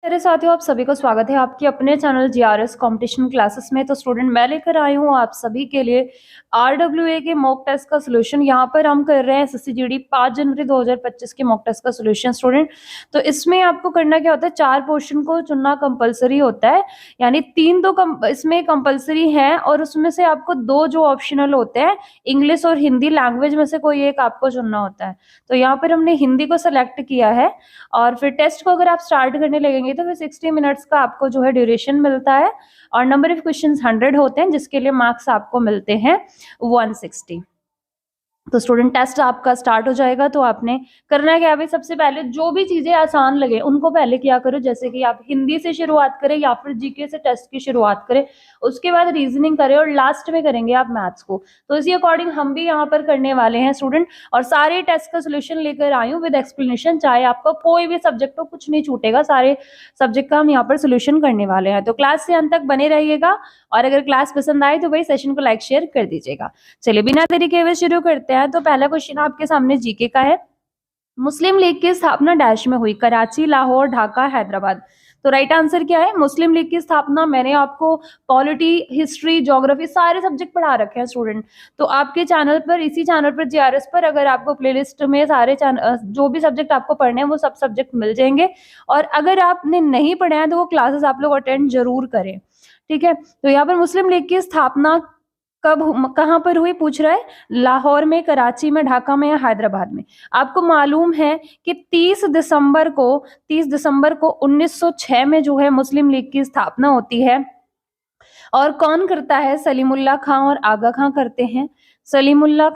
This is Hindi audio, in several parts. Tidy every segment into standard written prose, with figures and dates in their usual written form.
मेरे साथियों, आप सभी का स्वागत है आपके अपने चैनल जीआरएस कंपटीशन क्लासेस में। तो स्टूडेंट, मैं लेकर आई हूँ आप सभी के लिए आरडब्ल्यूए के मॉक टेस्ट का सोल्यूशन। यहाँ पर हम कर रहे हैं एसएससी जीडी 5 जनवरी 2025 के मॉक टेस्ट का सोल्यूशन। स्टूडेंट, तो इसमें आपको करना क्या होता है, 4 पोर्शन को चुनना कंपलसरी होता है, यानी 3 तो इसमें कंपलसरी है और उसमें से आपको 2 जो ऑप्शनल होते हैं, इंग्लिश और हिंदी लैंग्वेज में से कोई एक आपको चुनना होता है। तो यहाँ पर हमने हिंदी को सेलेक्ट किया है और फिर टेस्ट को अगर आप स्टार्ट करने लगेंगे तो फिर 60 मिनट्स का आपको जो है ड्यूरेशन मिलता है और नंबर ऑफ क्वेश्चंस 100 होते हैं, जिसके लिए मार्क्स आपको मिलते हैं 160। तो स्टूडेंट, टेस्ट आपका स्टार्ट हो जाएगा। तो आपने करना है क्या भाई, सबसे पहले जो भी चीजें आसान लगे उनको पहले क्या करो, जैसे कि आप हिंदी से शुरुआत करें या फिर जीके से टेस्ट की शुरुआत करें, उसके बाद रीजनिंग करें और लास्ट में करेंगे आप मैथ्स को। तो इसी अकॉर्डिंग हम भी यहाँ पर करने वाले हैं स्टूडेंट, और सारे टेस्ट का सोल्यूशन लेकर आई हूँ विद एक्सप्लेनेशन। चाहे आपका कोई भी सब्जेक्ट हो, कुछ नहीं छूटेगा, सारे सब्जेक्ट का हम यहाँ पर सोल्यूशन करने वाले हैं। तो क्लास से अंत तक बने रहिएगा और अगर क्लास पसंद आए तो भाई सेशन को लाइक शेयर कर दीजिएगा। चलिए बिना देरी के हुए शुरू करते हैं। तो पहला क्वेश्चन आपके सामने जीके का है। मुस्लिम लीग की स्थापना डैश में हुई, कराची, लाहौर, ढाका, हैदराबाद। तो राइट आंसर क्या है, मुस्लिम लीग की स्थापना। मैंने आपको पॉलिटी, हिस्ट्री, ज्योग्राफी सारे सब्जेक्ट पढ़ा रखे हैं स्टूडेंट। तो आपके चैनल पर, इसी चैनल पर जीआरएस पर, अगर आपको प्लेलिस्ट में सारे जो भी सब्जेक्ट आपको पढ़ने हैं वो सब सब्जेक्ट मिल जाएंगे। और अगर आपने नहीं पढ़े हैं तो वो क्लासेस आप लोग अटेंड जरूर करें, ठीक है। तो यहाँ पर मुस्लिम लीग की स्थापना कहाँ पर हुई पूछ रहा है, लाहौर में, कराची में, ढाका में या हैदराबाद में। आपको मालूम है कि 30 दिसंबर को 1906 में जो है मुस्लिम लीग की स्थापना होती है। और कौन करता है, सलीमुल्लाह खां और आगा खां करते हैं। सलीमुल्लाह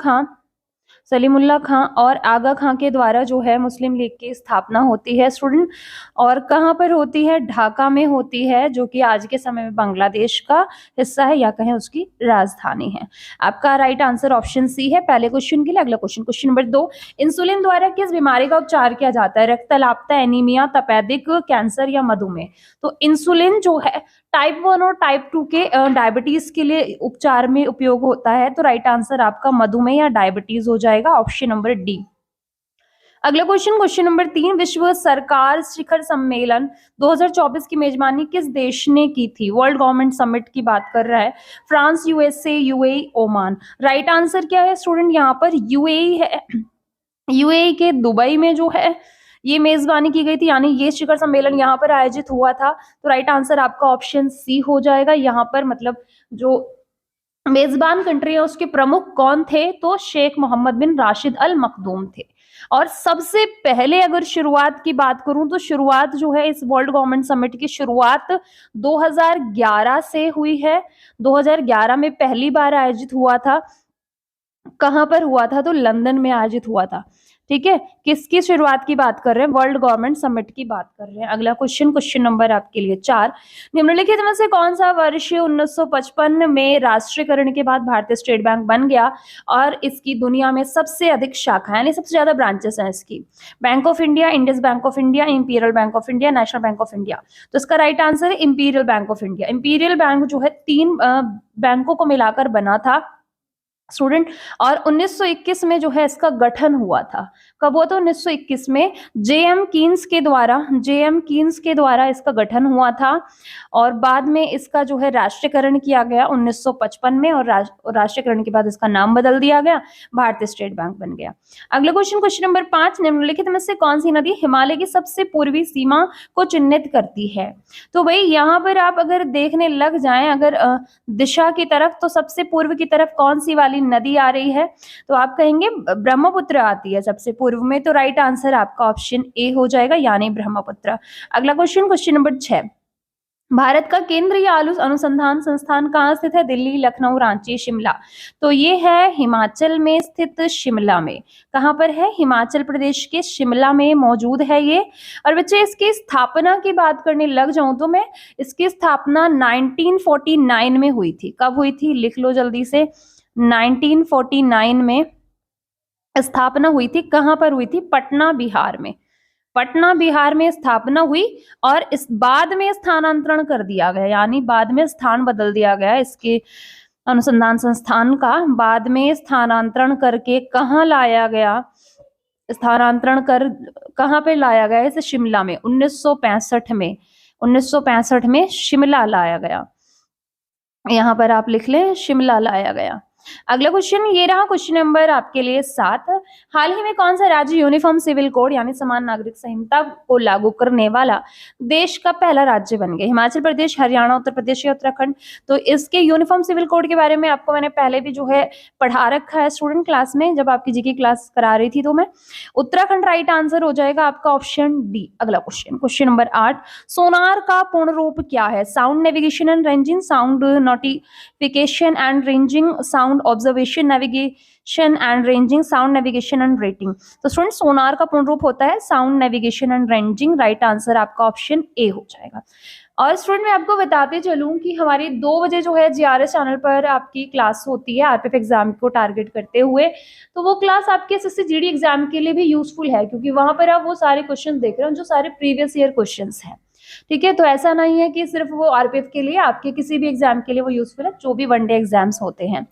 खां और आगा खां के द्वारा जो है मुस्लिम लीग की स्थापना होती है स्टूडेंट। और कहाँ पर होती है, ढाका में होती है, जो कि आज के समय में बांग्लादेश का हिस्सा है या कहें उसकी राजधानी है। आपका राइट आंसर ऑप्शन सी है पहले क्वेश्चन के लिए। अगला क्वेश्चन नंबर 2, इंसुलिन द्वारा किस बीमारी का उपचार किया जाता है, रक्तअल्पता, एनीमिया, तपेदिक, कैंसर या मधुमेह। तो इंसुलिन जो है टाइप 1 और टाइप 2 के डायबिटीज के लिए उपचार में उपयोग होता है। तो राइट आंसर आपका मधुमेह या डायबिटीज हो जाएगा, ऑप्शन नंबर डी। अगला क्वेश्चन नंबर 3, विश्व सरकार शिखर सम्मेलन 2024 की मेजबानी किस देश ने की थी। वर्ल्ड गवर्नमेंट समिट की बात कर रहा है, France, USA, UAE, Oman. Right answer क्या है स्टूडेंट, यहाँ पर यूएई है। यूएई के दुबई में जो है ये मेजबानी की गई थी, यानी ये शिखर सम्मेलन यहाँ पर आयोजित हुआ था। तो राइट आंसर आपका ऑप्शन सी हो जाएगा। यहाँ पर मतलब जो मेजबान कंट्री है उसके प्रमुख कौन थे, तो शेख मोहम्मद बिन राशिद अल मखदूम थे। और सबसे पहले अगर शुरुआत की बात करूं तो शुरुआत जो है इस वर्ल्ड गवर्नमेंट समिट की शुरुआत 2011 से हुई है। 2011 में पहली बार आयोजित हुआ था। कहां पर हुआ था, तो लंदन में आयोजित हुआ था, ठीक है। किसकी शुरुआत की बात कर रहे हैं, वर्ल्ड गवर्नमेंट समिट की बात कर रहे हैं। अगला क्वेश्चन नंबर आपके लिए 4, निम्नलिखित में से कौन सा वर्ष 1955 में राष्ट्रीयकरण के बाद भारतीय स्टेट बैंक बन गया और इसकी दुनिया में सबसे अधिक शाखा यानी सबसे ज्यादा ब्रांचेस हैं इसकी। Bank of India, Indian bank of India, imperial bank of India, national bank of India. तो इसका राइट आंसर है imperial bank of India. Imperial bank जो है 3 बैंकों को मिलाकर बना था स्टूडेंट, और 1921 में जो है इसका गठन हुआ था। कब हुआ था, 1921 में जेएम कीन्स के द्वारा इसका गठन हुआ था। और बाद में इसका जो है राष्ट्रीयकरण किया गया 1955 में, और राष्ट्रीयकरण के बाद इसका नाम बदल दिया गया, भारतीय स्टेट बैंक बन गया। अगला क्वेश्चन नंबर 5, निम्नलिखित में से कौन सी नदी हिमालय की सबसे पूर्वी सीमा को चिन्हित करती है। तो भाई यहाँ पर आप अगर देखने लग जाएं अगर दिशा की तरफ, तो सबसे पूर्व की तरफ कौन सी वाली नदी आ रही है, तो आप कहेंगे ब्रह्मपुत्र आती है सबसे पूर्व में। तो राइट आंसर आपका ऑप्शन ए हो जाएगा, यानी ब्रह्मपुत्र। अगला क्वेश्चन नंबर 6, भारत का केंद्रीय आलू अनुसंधान संस्थान कहाँ स्थित है, दिल्ली, लखनऊ, रांची, शिमला। तो ये है हिमाचल में स्थित शिमला में। कहाँ पर है, हिमाचल प्रदेश के शिमला में मौजूद है ये। और बच्चे इसकी स्थापना की बात करने लग जाऊं तो मैं, इसकी स्थापना 1949 में हुई थी। कब हुई थी, लिख लो जल्दी से, 1949 में स्थापना हुई थी। कहां पर हुई थी, पटना बिहार में स्थापना हुई। और इस बाद में स्थानांतरण कर दिया गया, यानी बाद में स्थान बदल दिया गया इसके अनुसंधान संस्थान का। बाद में स्थानांतरण करके कहां लाया गया, स्थानांतरण कर कहाँ पे लाया गया? इसे शिमला में 1965 में, 1965 में शिमला लाया गया। यहाँ पर आप लिख लें, शिमला लाया गया। अगला क्वेश्चन ये रहा, क्वेश्चन नंबर आपके लिए 7। हाल ही में कौन सा राज्य यूनिफॉर्म सिविल कोड यानी समान नागरिक संहिता को लागू करने वाला देश का पहला राज्य बन गया? हिमाचल प्रदेश, हरियाणा, उत्तर प्रदेश या उत्तराखंड? तो इसके यूनिफॉर्म सिविल कोड के बारे में आपको मैंने पहले भी जो है पढ़ा रखा है स्टूडेंट क्लास में, जब आपकी जीके क्लास करा रही थी तो मैं। उत्तराखंड राइट आंसर हो जाएगा आपका ऑप्शन डी। अगला क्वेश्चन, क्वेश्चन नंबर 8। सोनार का पूर्ण रूप क्या है? Sound navigation and ranging, sound notification and ranging, sound observation navigation and ranging, sound navigation and rating. तो स्टूडेंट सोनार का पूर्ण रूप होता है sound navigation and ranging. Right answer आपका ऑप्शन ए हो जाएगा। और स्टूडेंट मैं आपको बताते चलूं कि हमारी 2 बजे जो है जीआरएस चैनल पर आपकी क्लास होती है आरपीएफ एग्जाम को टारगेट करते हुए। तो वो क्लास आपके एसएससी जीडी एग्जाम के लिए भी यूजफुल है, क्योंकि वहां पर आप वो सारे क्वेश्चन देख रहे हो जो सारे प्रीवियस ईयर क्वेश्चन हैं। ठीक है, तो ऐसा नहीं है कि सिर्फ वो आरपीएफ के लिए, आपके किसी भी एग्जाम के लिए वो यूजफुल है, जो भी वनडे एग्जाम्स होते हैं।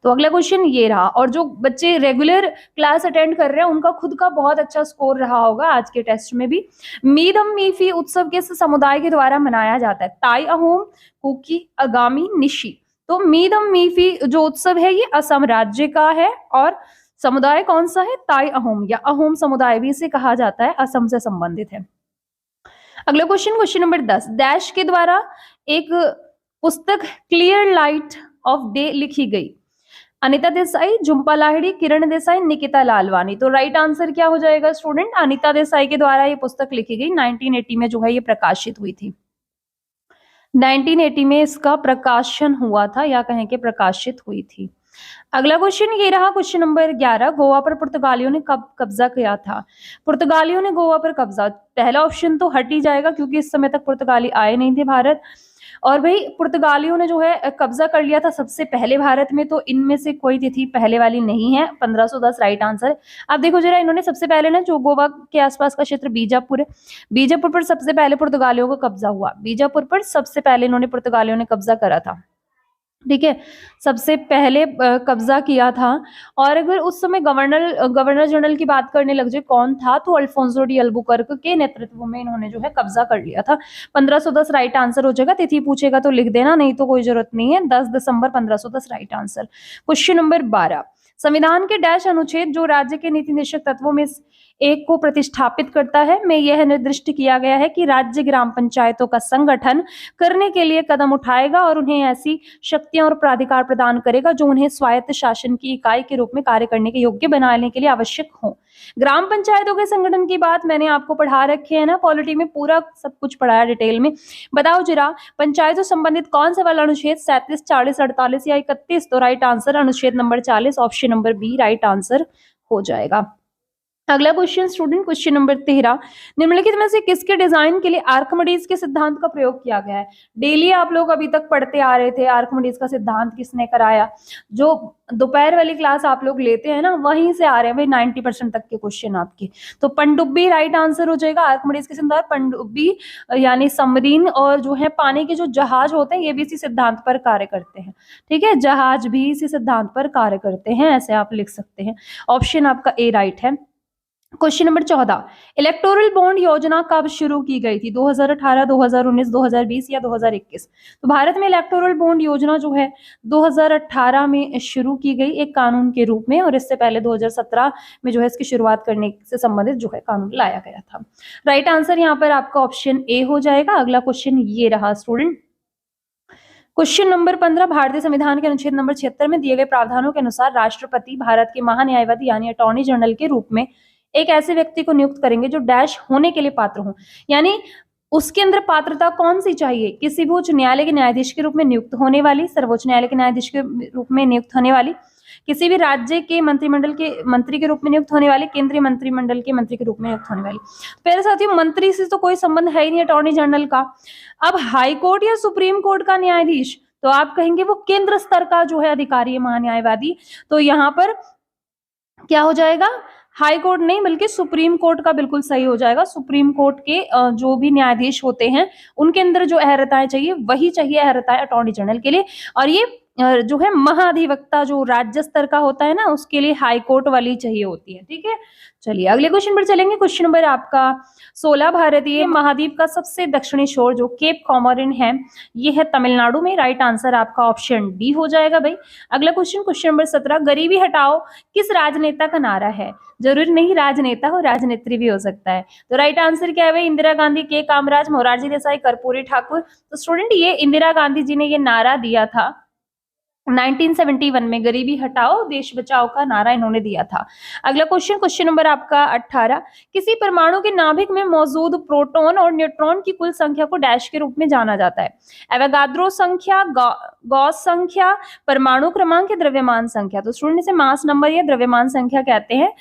तो अगला क्वेश्चन ये रहा, और जो बच्चे रेगुलर क्लास अटेंड कर रहे हैं उनका खुद का बहुत अच्छा स्कोर रहा होगा आज के टेस्ट में भी। मीदम मीफी उत्सव किस समुदाय के द्वारा मनाया जाता है? ताई, अहोम, कुकी, आगामी, निशी। तो मीदम मीफी जो उत्सव है ये असम राज्य का है, और समुदाय कौन सा है? ताई अहोम, या अहोम समुदाय भी इसे कहा जाता है, असम से संबंधित है। अगला क्वेश्चन, क्वेश्चन नंबर 10। डैश के द्वारा एक पुस्तक क्लियर लाइट ऑफ डे लिखी गई? अनिता देसाई, झुंपा लाहिड़ी, किरण देसाई, निकिता लालवानी। तो राइट आंसर क्या हो जाएगा स्टूडेंट? अनिता देसाई के द्वारा ये पुस्तक लिखी गई, 1980 में जो है ये प्रकाशित हुई थी। 1980 में इसका प्रकाशन हुआ था, या कहें कि प्रकाशित हुई थी। अगला क्वेश्चन ये रहा, क्वेश्चन नंबर 11। गोवा पर पुर्तगालियों ने कब कब्जा किया था? पुर्तगालियों ने गोवा पर कब्जा, पहला ऑप्शन तो हट ही जाएगा क्योंकि इस समय तक पुर्तगाली आए नहीं थे भारत। और भाई पुर्तगालियों ने जो है कब्जा कर लिया था सबसे पहले भारत में, तो इनमें से कोई तिथि पहले वाली नहीं है। 1510 राइट आंसर। अब देखो जरा, इन्होंने सबसे पहले ना, जो गोवा के आसपास का क्षेत्र बीजापुर है, बीजापुर पर सबसे पहले पुर्तगालियों का कब्जा हुआ। बीजापुर पर सबसे पहले इन्होंने पुर्तगालियों ने कब्जा करा था। ठीक है, सबसे पहले कब्जा किया था। और अगर उस समय गवर्नर जनरल की बात करने लग जाए कौन था, तो अल्फोंसो डी अल्बुकर्क के नेतृत्व में इन्होंने जो है कब्जा कर लिया था। 1510 राइट आंसर हो जाएगा। तिथि पूछेगा तो लिख देना, नहीं तो कोई जरूरत नहीं है। 10 दिसंबर 1510 राइट आंसर। Question number 12। संविधान के डैश अनुच्छेद जो राज्य के नीति निर्देशक तत्वों में एक को प्रतिष्ठापित करता है में यह निर्दिष्ट किया गया है कि राज्य ग्राम पंचायतों का संगठन करने के लिए कदम उठाएगा और उन्हें ऐसी शक्तियां और प्राधिकार प्रदान करेगा जो उन्हें स्वायत्त शासन की इकाई के रूप में कार्य करने के योग्य बनाने के लिए आवश्यक हो। ग्राम पंचायतों के संगठन की बात मैंने आपको पढ़ा रखी है ना, पॉलिटी में पूरा सब कुछ पढ़ाया डिटेल में। बताओ जरा, पंचायतों संबंधित कौन सा वाला अनुच्छेद? 37, 40, 48 या 31? तो राइट आंसर अनुच्छेद number 40, option number B right answer हो जाएगा। अगला क्वेश्चन स्टूडेंट, क्वेश्चन नंबर 13। निम्नलिखित में से किसके डिजाइन के लिए आर्किमिडीज के सिद्धांत का प्रयोग किया गया है? डेली आप लोग अभी तक पढ़ते आ रहे थे, आर्किमिडीज का सिद्धांत किसने कराया? जो दोपहर वाली क्लास आप लोग लेते हैं ना, वहीं से आ रहे हैं भाई 90% तक के क्वेश्चन आपके। तो पनडुब्बी राइट आंसर हो जाएगा। आर्किमिडीज के सिद्धांत पनडुब्बी यानी सबमरीन, और जो है पानी के जो जहाज होते हैं ये भी इसी सिद्धांत पर कार्य करते हैं। ठीक है, जहाज भी इसी सिद्धांत पर कार्य करते हैं, ऐसे आप लिख सकते हैं। ऑप्शन आपका ए राइट है। Question number 14। इलेक्टोरल बॉन्ड योजना कब शुरू की गई थी? 2018, 2019, 2020 या 2021? तो भारत में इलेक्टोरल बॉन्ड योजना जो है 2018 में शुरू की गई एक कानून के रूप में, और इससे पहले 2017 में जो है इसकी शुरुआत करने से संबंधित जो है कानून लाया गया था। राइट आंसर यहाँ पर आपका ऑप्शन ए हो जाएगा। अगला क्वेश्चन ये रहा स्टूडेंट, क्वेश्चन नंबर 15। भारतीय संविधान के अनुच्छेद नंबर 76 में दिए गए प्रावधानों के अनुसार राष्ट्रपति भारत के महान्यायवादी यानी अटॉर्नी जनरल के रूप में एक ऐसे व्यक्ति को नियुक्त करेंगे जो डैश होने के लिए पात्र हो। यानी उसके अंदर पात्रता कौन सी चाहिए? किसी भी उच्च न्यायालय के न्यायाधीश के रूप में नियुक्त होने वाली, सर्वोच्च न्यायालय के न्यायाधीश के रूप में नियुक्त होने वाली, किसी भी राज्य के मंत्रिमंडल के मंत्री के रूप में नियुक्त होने वाली, केंद्रीय मंत्रिमंडल के मंत्री के रूप में नियुक्त होने वाली। पहले साथियों, मंत्री से तो कोई संबंध है ही नहीं अटॉर्नी जनरल का। अब हाई कोर्ट या सुप्रीम कोर्ट का न्यायाधीश, तो आप कहेंगे वो केंद्र स्तर का जो है अधिकारी है, महान्यायवादी। तो यहाँ पर क्या हो जाएगा? हाई कोर्ट नहीं बल्कि सुप्रीम कोर्ट का बिल्कुल सही हो जाएगा। सुप्रीम कोर्ट के जो भी न्यायाधीश होते हैं उनके अंदर जो अहर्ताएं चाहिए वही चाहिए अहर्ताएं अटॉर्नी जनरल के लिए। और ये जो है महाधिवक्ता जो राज्य स्तर का होता है ना, उसके लिए हाई कोर्ट वाली चाहिए होती है। ठीक है, चलिए अगले क्वेश्चन पर चलेंगे। क्वेश्चन नंबर आपका 16, भारतीय महाद्वीप का सबसे दक्षिणी छोर जो केप कॉमोरिन है, ये है तमिलनाडु में। राइट आंसर आपका ऑप्शन डी हो जाएगा भाई। अगला क्वेश्चन, क्वेश्चन नंबर 17, गरीबी हटाओ किस राजनेता का नारा है? जरूरी नहीं राजनेता हो, राजनेत्री भी हो सकता है। तो राइट आंसर क्या है भाई? इंदिरा गांधी, के कामराज, मोरारजी देसाई, कर्पूरी ठाकुर। तो स्टूडेंट ये इंदिरा गांधी जी ने ये नारा दिया था 1971 में, गरीबी हटाओ देश बचाओ का नारा इन्होंने दिया था। अगला क्वेश्चन, क्वेश्चन नंबर आपका 18, किसी परमाणु के नाभिक में मौजूद प्रोटॉन और न्यूट्रॉन की कुल संख्या को डैश के रूप में जाना जाता है? एवोगाद्रो संख्या, गॉस संख्या, परमाणु क्रमांक या द्रव्यमान संख्या? तो स्टूडेंट इसे मास नंबर या द्रव्यमान संख्या कहते हैं।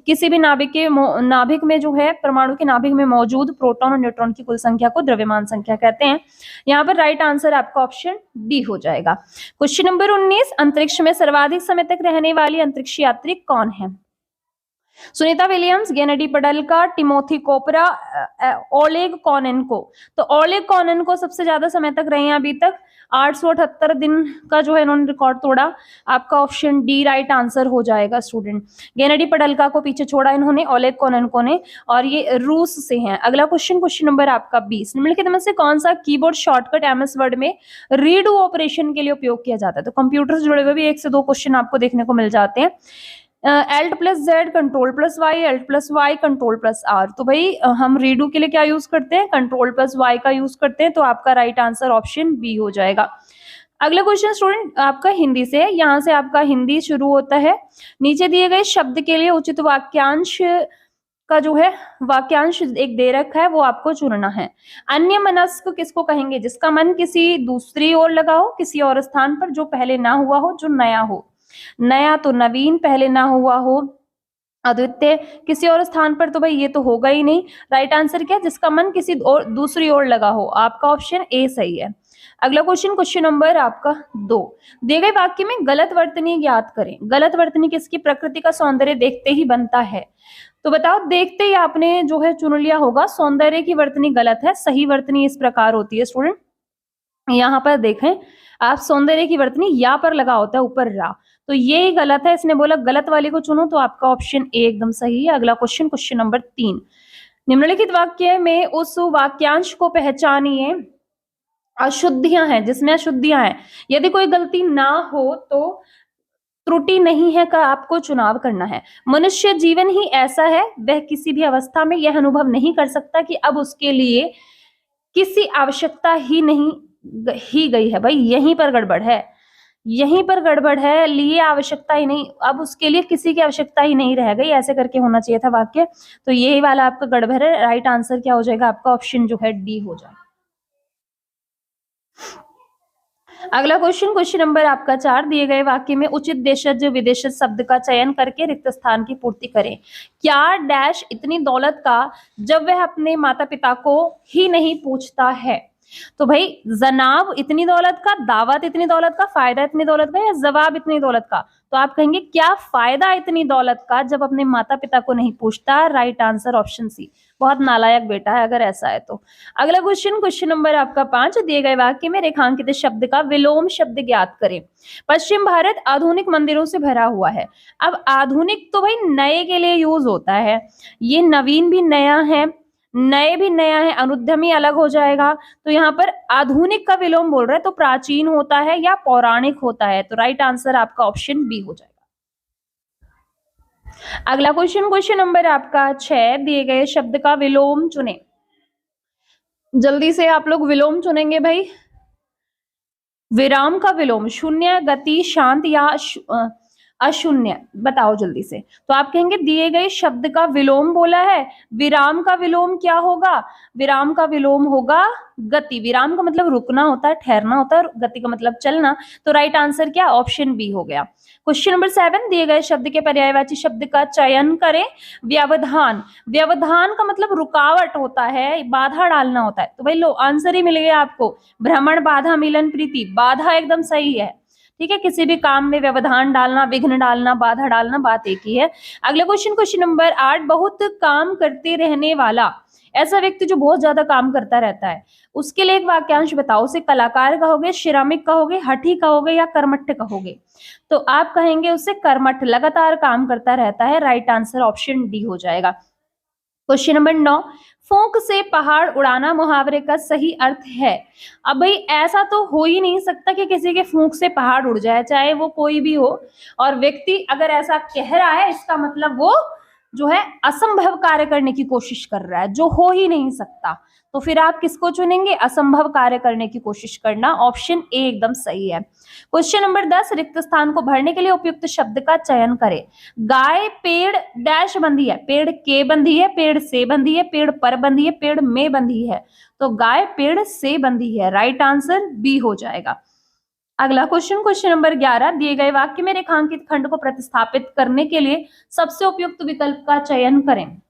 किसी भी नाभिक में जो है, परमाणु के नाभिक में मौजूद प्रोटॉन और न्यूट्रॉन की कुल संख्या को द्रव्यमान संख्या कहते हैं। यहाँ पर राइट आंसर आपका ऑप्शन डी हो जाएगा। क्वेश्चन नंबर 19, अंतरिक्ष में सर्वाधिक समय तक रहने वाली अंतरिक्ष यात्री कौन है? सुनीता विलियम्स, गेनेडी पडल्का, टिमोथी कोपरा, ओलेग कोनेन्को। तो ओलेग कोनेन्को सबसे ज्यादा समय तक रहे हैं अभी तक, 878 दिन का जो है इन्होंने रिकॉर्ड तोड़ा। आपका ऑप्शन डी राइट आंसर हो जाएगा स्टूडेंट। गेनेडी पडल्का को पीछे छोड़ा इन्होंने, ओलेग कोनेन्को ने, और ये रूस से हैं। अगला क्वेश्चन, क्वेश्चन नंबर आपका 20, निम्नलिखित में से कौन सा कीबोर्ड शॉर्टकट एमएस वर्ड में रीडू ऑपरेशन के लिए उपयोग किया जाता है? तो कंप्यूटर से जुड़े हुए भी 1 से 2 क्वेश्चन आपको देखने को मिल जाते हैं। Alt + Z, control + Y, Alt + Y, control + R। तो भाई हम रीडू के लिए क्या यूज करते हैं? कंट्रोल + Y का यूज करते हैं। तो आपका राइट आंसर ऑप्शन बी हो जाएगा। अगला क्वेश्चन स्टूडेंट आपका हिंदी से है, यहाँ से आपका हिंदी शुरू होता है। नीचे दिए गए शब्द के लिए उचित वाक्यांश का जो है वाक्यांश एक दे रखा है, वो आपको चुनना है। अन्य मनस्क किसको कहेंगे? जिसका मन किसी दूसरी ओर लगा हो, किसी और स्थान पर, जो पहले ना हुआ हो, जो नया हो। नया तो नवीन, पहले ना हुआ हो अद्वितीय, किसी और स्थान पर तो भाई ये तो होगा ही नहीं। राइट आंसर क्या है? जिसका मन किसी और दूसरी ओर लगा हो। आपका ऑप्शन ए सही है। अगला क्वेश्चन, क्वेश्चन नंबर आपका 2, दिए गए वाक्य में गलत वर्तनी ज्ञात करें। गलत वर्तनी किसकी? प्रकृति का सौंदर्य देखते ही बनता है। तो बताओ, देखते ही आपने जो है चुन लिया होगा सौंदर्य की वर्तनी गलत है। सही वर्तनी इस प्रकार होती है स्टूडेंट, यहाँ पर देखें आप, सौंदर्य की वर्तनी या पर लगा होता है, ऊपर रा, तो ये गलत है। इसने बोला गलत वाले को चुनो, तो आपका ऑप्शन ए एकदम सही है। अगला क्वेश्चन, क्वेश्चन नंबर 3, निम्नलिखित वाक्य में उस वाक्यांश को पहचानिए अशुद्धियां हैं, जिसमें अशुद्धियां हैं। यदि कोई गलती ना हो तो त्रुटि नहीं है का आपको चुनाव करना है। मनुष्य जीवन ही ऐसा है, वह किसी भी अवस्था में यह अनुभव नहीं कर सकता कि अब उसके लिए किसी आवश्यकता ही नहीं ही गई है। भाई यहीं पर गड़बड़ है, यहीं पर गड़बड़ है। लिए आवश्यकता ही नहीं, अब उसके लिए किसी की आवश्यकता ही नहीं रह गई, ऐसे करके होना चाहिए था वाक्य। तो यही वाला आपका गड़बड़ है। राइट आंसर क्या हो जाएगा? आपका ऑप्शन जो है डी हो जाएगा। अगला क्वेश्चन, क्वेश्चन नंबर आपका 4, दिए गए वाक्य में उचित देशज विदेशज शब्द का चयन करके रिक्त स्थान की पूर्ति करें। क्या डैश इतनी दौलत का जब वह अपने माता पिता को ही नहीं पूछता है? तो भाई जनाब इतनी दौलत का, दावत इतनी दौलत का, फायदा इतनी दौलत का, या जवाब इतनी दौलत का? तो आप कहेंगे क्या फायदा इतनी दौलत का जब अपने माता पिता को नहीं पूछता। Right answer option C. बहुत नालायक बेटा है अगर ऐसा है तो। अगला क्वेश्चन, क्वेश्चन नंबर आपका 5, दिए गए वाक्य में रेखांकित शब्द का विलोम शब्द ज्ञात करें। पश्चिम भारत आधुनिक मंदिरों से भरा हुआ है। अब आधुनिक तो भाई नए के लिए यूज होता है, ये नवीन भी नया है, नए भी नया है, अनुद्यमी अलग हो जाएगा। तो यहाँ पर आधुनिक का विलोम बोल रहा है, तो प्राचीन होता है या पौराणिक होता है। तो राइट आंसर आपका ऑप्शन बी हो जाएगा। अगला क्वेश्चन, क्वेश्चन नंबर आपका 6, दिए गए शब्द का विलोम चुने। जल्दी से आप लोग विलोम चुनेंगे भाई। विराम का विलोम, शून्य, गति, शांत या अशून्य, बताओ जल्दी से। तो आप कहेंगे दिए गए शब्द का विलोम बोला है, विराम का विलोम क्या होगा? विराम का विलोम होगा गति। विराम का मतलब रुकना होता है, ठहरना होता है, और गति का मतलब चलना। तो राइट आंसर क्या? ऑप्शन बी हो गया। क्वेश्चन नंबर 7, दिए गए शब्द के पर्यायवाची शब्द का चयन करें। व्यवधान, व्यवधान का मतलब रुकावट होता है, बाधा डालना होता है। तो भाई लो आंसर ही मिल गया आपको। भ्रमण, बाधा, मिलन, प्रीति। बाधा एकदम सही है, ठीक है। किसी भी काम में व्यवधान डालना, विघ्न डालना, बाधा डालना, बात एक ही है। अगला क्वेश्चन, क्वेश्चन नंबर 8, बहुत काम करते रहने वाला ऐसा व्यक्ति जो बहुत ज्यादा काम करता रहता है, उसके लिए एक वाक्यांश बताओ। उसे कलाकार कहोगे, श्रमिक कहोगे, हठी कहोगे या कर्मठ कहोगे? तो आप कहेंगे उसे कर्मठ, लगातार काम करता रहता है। राइट आंसर ऑप्शन डी हो जाएगा। क्वेश्चन नंबर 9, फूंक से पहाड़ उड़ाना मुहावरे का सही अर्थ है। अब भाई ऐसा तो हो ही नहीं सकता कि किसी के फूंक से पहाड़ उड़ जाए, चाहे वो कोई भी हो। और व्यक्ति अगर ऐसा कह रहा है, इसका मतलब वो जो है असंभव कार्य करने की कोशिश कर रहा है, जो हो ही नहीं सकता। तो फिर आप किसको चुनेंगे? असंभव कार्य करने की कोशिश करना। ऑप्शन ए एकदम सही है। क्वेश्चन नंबर 10, रिक्त स्थान को भरने के लिए उपयुक्त शब्द का चयन करें। गाय पेड़ डैश बंधी है, पेड़ के बंधी है, पेड़ से बंधी है, पेड़ पर बंधी है, पेड़ में बंधी है। तो गाय पेड़ से बंधी है। राइट आंसर बी हो जाएगा। अगला क्वेश्चन, क्वेश्चन नंबर 11, दिए गए वाक्य में रेखांकित खंड को प्रतिस्थापित करने के लिए सबसे उपयुक्त विकल्प का चयन करें।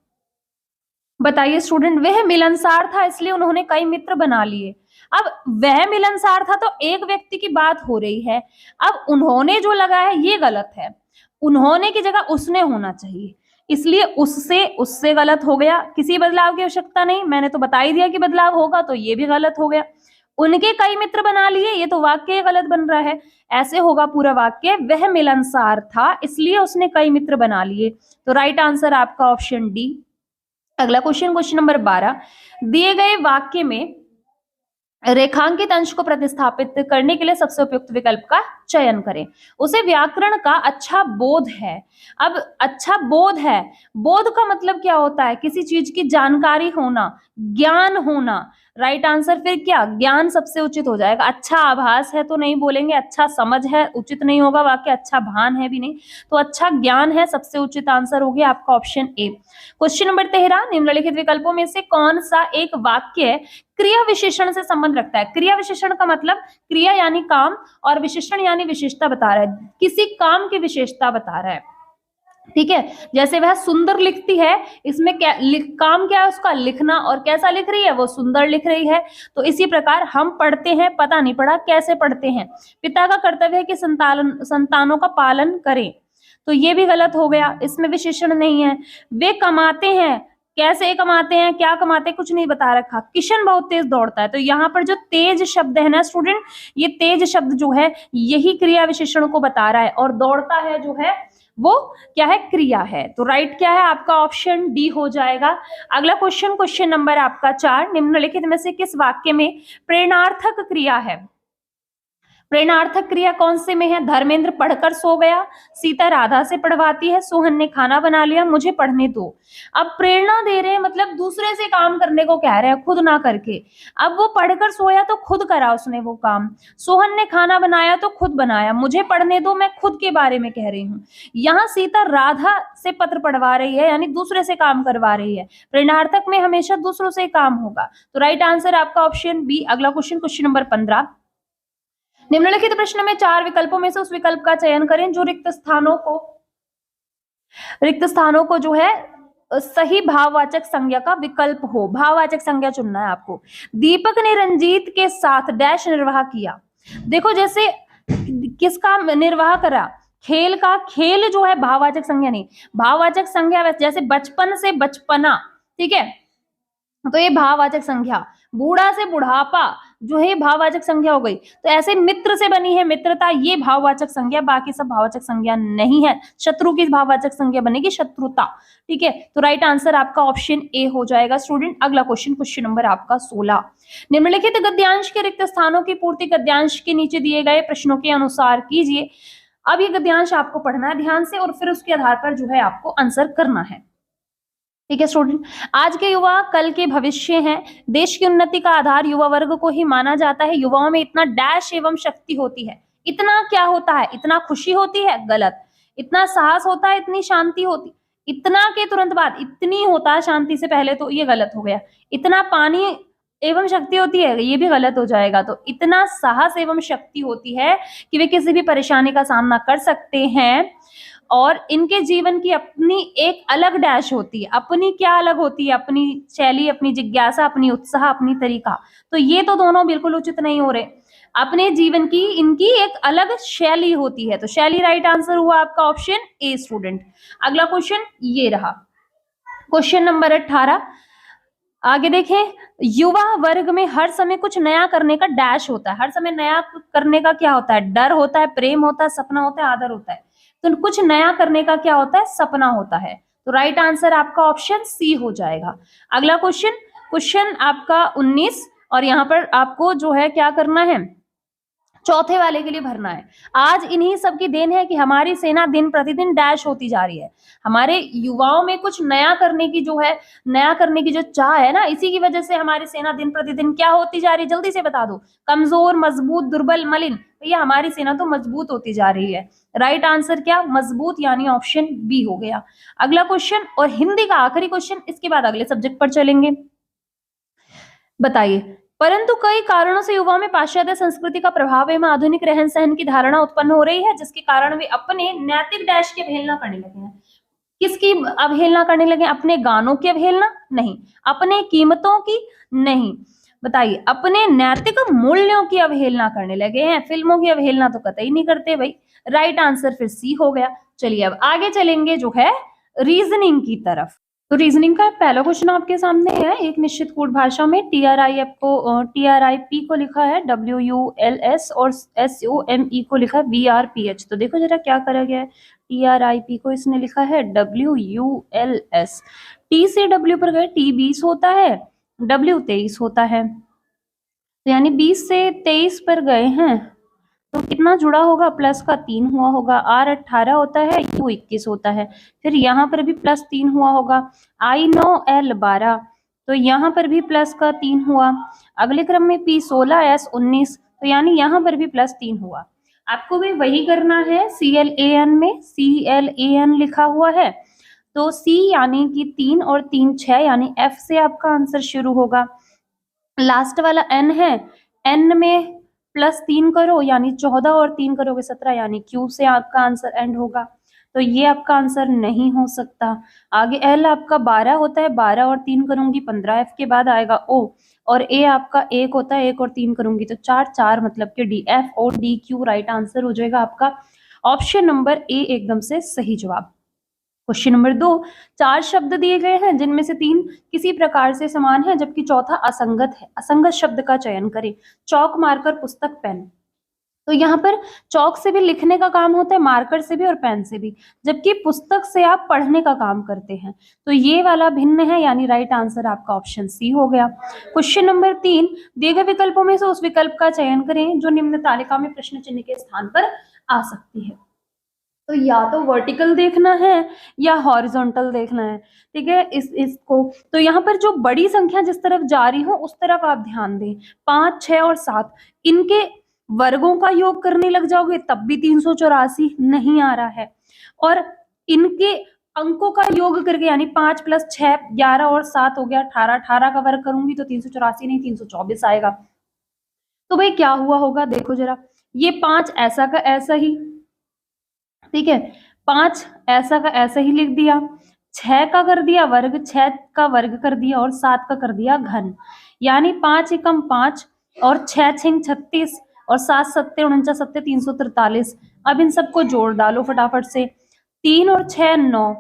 बताइए स्टूडेंट, वह मिलनसार था इसलिए उन्होंने कई मित्र बना लिए। अब वह मिलनसार था तो एक व्यक्ति की बात हो रही है। अब उन्होंने जो लगाया है ये गलत है, उन्होंने की जगह उसने होना चाहिए, इसलिए उससे गलत हो गया। किसी बदलाव की आवश्यकता नहीं, मैंने तो बता ही दिया कि बदलाव होगा, तो ये भी गलत हो गया। उनके कई मित्र बना लिए, ये तो वाक्य गलत बन रहा है। ऐसे होगा पूरा वाक्य, वह मिलनसार था इसलिए उसने कई मित्र बना लिए। तो राइट आंसर आपका ऑप्शन डी। अगला क्वेश्चन, क्वेश्चन नंबर 12, दिए गए वाक्य में रेखांकित अंश को प्रतिस्थापित करने के लिए सबसे उपयुक्त विकल्प का चयन करें। उसे व्याकरण का अच्छा बोध है। अब अच्छा बोध है, बोध का मतलब क्या होता है? किसी चीज की जानकारी होना, ज्ञान होना। राइट आंसर फिर क्या? ज्ञान सबसे उचित हो जाएगा। अच्छा आभास है तो नहीं बोलेंगे, अच्छा समझ है उचित नहीं होगा वाक्य, अच्छा भान है भी नहीं, तो अच्छा ज्ञान है सबसे उचित आंसर हो गया आपका ऑप्शन ए। क्वेश्चन नंबर 13, निम्नलिखित विकल्पों में से कौन सा एक वाक्य क्रिया विशेषण से संबंध रखता है? क्रिया विशेषण का मतलब क्रिया यानी काम और विशेषण यानी विशेषता बता रहा है, किसी काम की विशेषता बता रहा है। ठीक है, जैसे वह सुंदर लिखती है, इसमें काम क्या है उसका? लिखना। और कैसा लिख रही है? वो सुंदर लिख रही है। तो इसी प्रकार हम पढ़ते हैं, पता नहीं पड़ा कैसे पढ़ते हैं। पिता का कर्तव्य है कि संतानों का पालन करें, तो ये भी गलत हो गया, इसमें विशेषण नहीं है। वे कमाते हैं, कैसे कमाते हैं, क्या कमाते हैं, कुछ नहीं बता रखा। किशन बहुत तेज दौड़ता है, तो यहाँ पर जो तेज शब्द है ना स्टूडेंट, ये तेज शब्द जो है यही क्रिया विशेषण को बता रहा है, और दौड़ता है जो है वो क्या है? क्रिया है। तो राइट क्या है आपका? ऑप्शन डी हो जाएगा। अगला क्वेश्चन, क्वेश्चन नंबर आपका 4, निम्नलिखित में से किस वाक्य में प्रेरणार्थक क्रिया है? प्रेरणार्थक क्रिया कौन से में है? धर्मेंद्र पढ़कर सो गया, सीता राधा से पढ़वाती है, सोहन ने खाना बना लिया, मुझे पढ़ने दो। अब प्रेरणा दे रहे हैं, मतलब दूसरे से काम करने को कह रहे हैं, खुद ना करके। अब वो पढ़कर सोया तो खुद करा उसने वो काम, सोहन ने खाना बनाया तो खुद बनाया, मुझे पढ़ने दो, मैं खुद के बारे में कह रही हूँ। यहाँ सीता राधा से पत्र पढ़वा रही है, यानी दूसरे से काम करवा रही है। प्रेरणार्थक में हमेशा दूसरों से काम होगा। तो राइट आंसर आपका ऑप्शन बी। अगला क्वेश्चन, क्वेश्चन नंबर 15, निम्नलिखित प्रश्न में 4 विकल्पों में से उस विकल्प का चयन करें जो रिक्त स्थानों को जो है सही भाववाचक संज्ञा का विकल्प हो। भाववाचक संज्ञा चुनना है आपको। दीपक ने रंजीत के साथ डैश निर्वाह किया। देखो जैसे किसका निर्वाह करा? खेल का। खेल जो है भाववाचक संज्ञा नहीं, भाववाचक संज्ञा जैसे बचपन से बचपना, ठीक है, तो ये भाववाचक संज्ञा। बूढ़ा से बुढ़ापा जो है भाववाचक संज्ञा हो गई। तो ऐसे मित्र से बनी है मित्रता, ये भाववाचक संज्ञा, बाकी सब भाववाचक संज्ञा नहीं है। शत्रु की भाववाचक संज्ञा बनेगी शत्रुता। ठीक है, तो राइट आंसर आपका ऑप्शन ए हो जाएगा स्टूडेंट। अगला क्वेश्चन, क्वेश्चन नंबर आपका 16, निम्नलिखित गद्यांश के रिक्त स्थानों की पूर्ति गद्यांश के नीचे दिए गए प्रश्नों के अनुसार कीजिए। अब ये गद्यांश आपको पढ़ना है ध्यान से और फिर उसके आधार पर जो है आपको आंसर करना है। ठीक है स्टूडेंट, आज के युवा कल के भविष्य हैं। देश की उन्नति का आधार युवा वर्ग को ही माना जाता है। युवाओं में इतना डैश एवं शक्ति होती है। इतना क्या होता है? इतना खुशी होती है, गलत। इतना साहस होता है, इतनी शांति होती, इतना के तुरंत बाद इतनी होता है शांति से पहले, तो ये गलत हो गया। इतना पानी एवं शक्ति होती है, ये भी गलत हो जाएगा। तो इतना साहस एवं शक्ति होती है कि वे किसी भी परेशानी का सामना कर सकते हैं, और इनके जीवन की अपनी एक अलग डैश होती है। अपनी क्या अलग होती है? अपनी शैली, अपनी जिज्ञासा, अपनी उत्साह, अपनी तरीका। तो ये तो दोनों बिल्कुल उचित नहीं हो रहे। अपने जीवन की इनकी एक अलग शैली होती है, तो शैली राइट आंसर हुआ आपका ऑप्शन ए स्टूडेंट। अगला क्वेश्चन ये रहा, क्वेश्चन नंबर 18, आगे देखें, युवा वर्ग में हर समय कुछ नया करने का डैश होता है। हर समय नया करने का क्या होता है? डर होता है, प्रेम होता है, सपना होता है, आदर होता है। तो कुछ नया करने का क्या होता है? सपना होता है। तो राइट आंसर आपका ऑप्शन सी हो जाएगा। अगला क्वेश्चन, क्वेश्चन आपका 19, और यहाँ पर आपको जो है क्या करना है, चौथे वाले के लिए भरना है। आज इन्हीं सब की देन है कि हमारी सेना दिन प्रतिदिन डैश होती जा रही है। हमारे युवाओं में कुछ नया करने की जो है, नया करने की जो चाह है ना, इसी की वजह से हमारी सेना दिन प्रतिदिन क्या होती जा रही है? जल्दी से बता दो। कमजोर, मजबूत, दुर्बल, मलिन। भैया हमारी सेना तो मजबूत होती जा रही है। राइट आंसर क्या? मजबूत, यानी ऑप्शन बी हो गया। अगला क्वेश्चन और हिंदी का आखिरी क्वेश्चन, इसके बाद अगले सब्जेक्ट पर चलेंगे। बताइए, परंतु कई कारणों से युवाओं में पाश्चात्य संस्कृति का प्रभाव एवं आधुनिक रहन सहन की धारणा उत्पन्न हो रही है, जिसके कारण वे अपने नैतिक डैश की अवहेलना करने लगे हैं। किसकी अवहेलना करने लगे? अपने गानों की अवहेलना नहीं, अपने कीमतों की नहीं, बताइए, अपने नैतिक मूल्यों की अवहेलना करने लगे हैं। फिल्मों की अवहेलना तो कतई नहीं करते भाई। राइट आंसर फिर सी हो गया। चलिए अब आगे चलेंगे जो है रीजनिंग की तरफ। तो रीजनिंग का पहला क्वेश्चन आपके सामने है। एक निश्चित कोड भाषा में TRIP को लिखा है WULS और SOME को लिखा है VRPH। तो देखो जरा क्या करा गया है। TRIP को इसने लिखा है WULS, T से W पर गए, T 20 होता है, W 23 होता है, तो यानी 20 से 23 पर गए हैं, तो कितना जुड़ा होगा? प्लस का 3 हुआ होगा। R 18 होता है, U 21 होता है, फिर यहाँ पर भी प्लस 3 हुआ होगा। I 9, L 12, तो यहाँ पर भी प्लस का 3 हुआ। अगले क्रम में P 16, S 19, तो यानी यहाँ पर भी प्लस 3 हुआ। आपको भी वही करना है। CLAN में CLAN लिखा हुआ है, तो C यानी कि 3 और 3 6, यानी F से आपका आंसर शुरू होगा। लास्ट वाला N है, N में प्लस 3 करो, यानी 14 और 3 करोगे 17, यानी Q से आपका आंसर एंड होगा। तो ये आपका आंसर नहीं हो सकता। आगे L आपका 12 होता है, 12 और 3 करूंगी 15, F के बाद आएगा O, और A आपका 1 होता है, 1 और 3 करूंगी तो 4, 4 मतलब कि D, F O D Q right answer हो जाएगा आपका ऑप्शन नंबर A एकदम से सही जवाब। क्वेश्चन नंबर 2, 4 शब्द दिए गए हैं जिनमें से 3 किसी प्रकार से समान है जबकि चौथा असंगत है। असंगत शब्द का चयन करें। चौक, मार्कर, पुस्तक, पेन। तो यहाँ पर चौक से भी लिखने का काम होता है, मार्कर से भी और पेन से भी, जबकि पुस्तक से आप पढ़ने का काम करते हैं। तो ये वाला भिन्न है, यानी राइट आंसर आपका ऑप्शन सी हो गया। क्वेश्चन नंबर 3, दिए गए विकल्पों में से उस विकल्प का चयन करें जो निम्न तालिका में प्रश्न चिन्ह के स्थान पर आ सकती है। तो या तो वर्टिकल देखना है या हॉरिजॉन्टल देखना है, ठीक है। इसको तो यहाँ पर जो बड़ी संख्या जिस तरफ जा रही हो उस तरफ आप ध्यान दें। 5, 6 और 7, इनके वर्गों का योग करने लग जाओगे तब भी 384 नहीं आ रहा है, और इनके अंकों का योग करके, यानी 5 + 6 11 और 7 हो गया 18, 18 का वर्ग करूंगी तो 384 नहीं 324 आएगा। तो भाई क्या हुआ होगा? देखो जरा, ये 5 ऐसा का ऐसा ही, ठीक है, 5 ऐसा का ऐसा ही लिख दिया, 6 का कर दिया वर्ग, 6 का वर्ग कर दिया और 7 का कर दिया घन, यानी 5 एकम 5 और 6 छिंग 36 और 7 सत्ते 49 सत्ते 343। अब इन सबको जोड़ डालो फटाफट से। 3 और 6 9,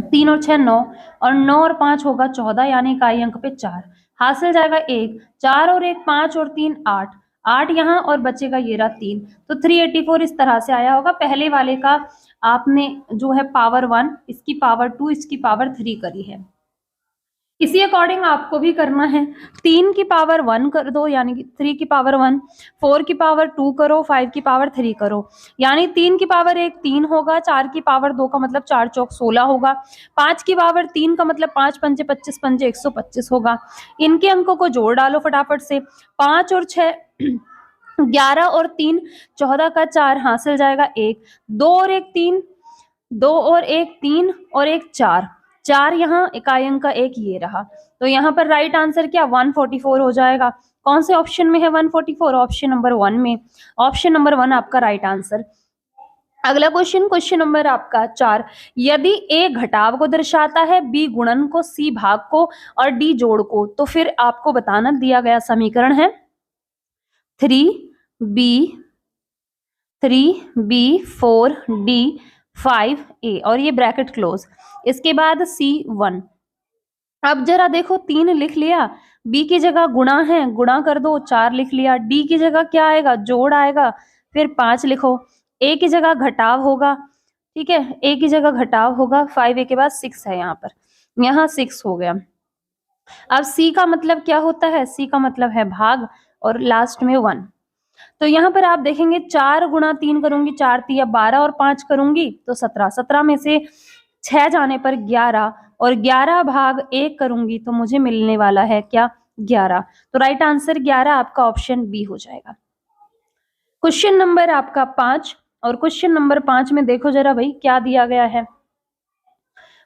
3 और 6 9, और 9 और 5 होगा 14, यानी इकाई अंक पे 4 हासिल जाएगा 1, 4 और 1 5 और 3 8, 8 यहाँ और बचेगा ये रहा 3, तो 384 इस तरह से आया होगा। पहले वाले का आपने जो है पावर 1, इसकी पावर 2, इसकी पावर 3 करी है। इसी अकॉर्डिंग आपको भी करना है। 3 की पावर 1 कर दो, यानी कि 3 की पावर 1, 4 की पावर 2 करो, 5 की पावर 3 करो, यानी 3 की पावर 1 3 होगा, 4 की पावर 2 का मतलब 4 चौक 16 होगा, 5 की पावर 3 का मतलब 5 पंजे 25 पंजे 125 होगा। इनके अंकों को जोड़ डालो फटाफट से। 5 और 6 11 और 3 14 का 4 हासिल जाएगा 1, 2 और 1 3, 2 और 1 3 और 1 4, 4 यहाँ इकाई अंक का 1 ये रहा। तो यहाँ पर राइट आंसर क्या 144 हो जाएगा। कौन से ऑप्शन में है 144? ऑप्शन नंबर 1 में। ऑप्शन नंबर 1 आपका राइट आंसर। अगला क्वेश्चन, क्वेश्चन नंबर आपका 4, यदि A घटाव को दर्शाता है, B गुणन को, C भाग को और D जोड़ को, तो फिर आपको बताना। दिया गया समीकरण है 3B 4D 5A और ये ब्रैकेट क्लोज, इसके बाद C1, अब जरा देखो 3 लिख लिया, बी की जगह गुणा है, गुणा कर दो, 4 लिख लिया, डी की जगह क्या आएगा, जोड़ आएगा, फिर 5 लिखो, ए की जगह घटाव होगा, ठीक है, ए की जगह घटाव होगा, 5 ए के बाद 6 है यहाँ पर, यहाँ 6 हो गया। अब सी का मतलब क्या होता है, सी का मतलब है भाग, और लास्ट में 1। तो यहाँ पर आप देखेंगे 4 गुणा 3 करूंगी, 4 तिया 12 और 5 करूंगी तो 17, 17 में से 6 जाने पर 11, और 11 भाग 1 करूंगी तो मुझे मिलने वाला है क्या, 11। तो राइट आंसर 11 आपका ऑप्शन बी हो जाएगा। क्वेश्चन नंबर आपका 5, और क्वेश्चन नंबर 5 में देखो जरा भाई क्या दिया गया है।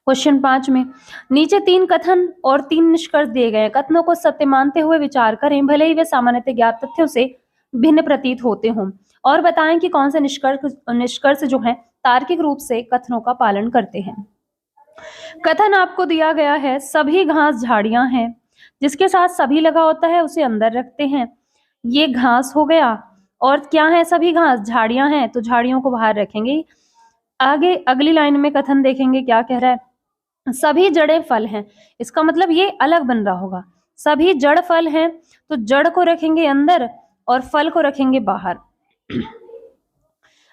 क्वेश्चन 5 में नीचे 3 कथन और 3 निष्कर्ष दिए गए हैं। कथनों को सत्य मानते हुए विचार करें, भले ही वे सामान्यतः ज्ञात तथ्यों से भिन्न प्रतीत होते हों, और बताएं कि कौन से निष्कर्ष जो हैं तार्किक रूप से कथनों का पालन करते हैं। कथन आपको दिया गया है, सभी घास झाड़ियां हैं, जिसके साथ सभी लगा होता है उसे अंदर रखते हैं, ये घास हो गया, और क्या है, सभी घास झाड़ियां हैं तो झाड़ियों को बाहर रखेंगे। आगे अगली लाइन में कथन देखेंगे क्या कह रहा है, सभी जड़ें फल हैं, इसका मतलब ये अलग बन रहा होगा, सभी जड़ फल हैं तो जड़ को रखेंगे अंदर और फल को रखेंगे बाहर।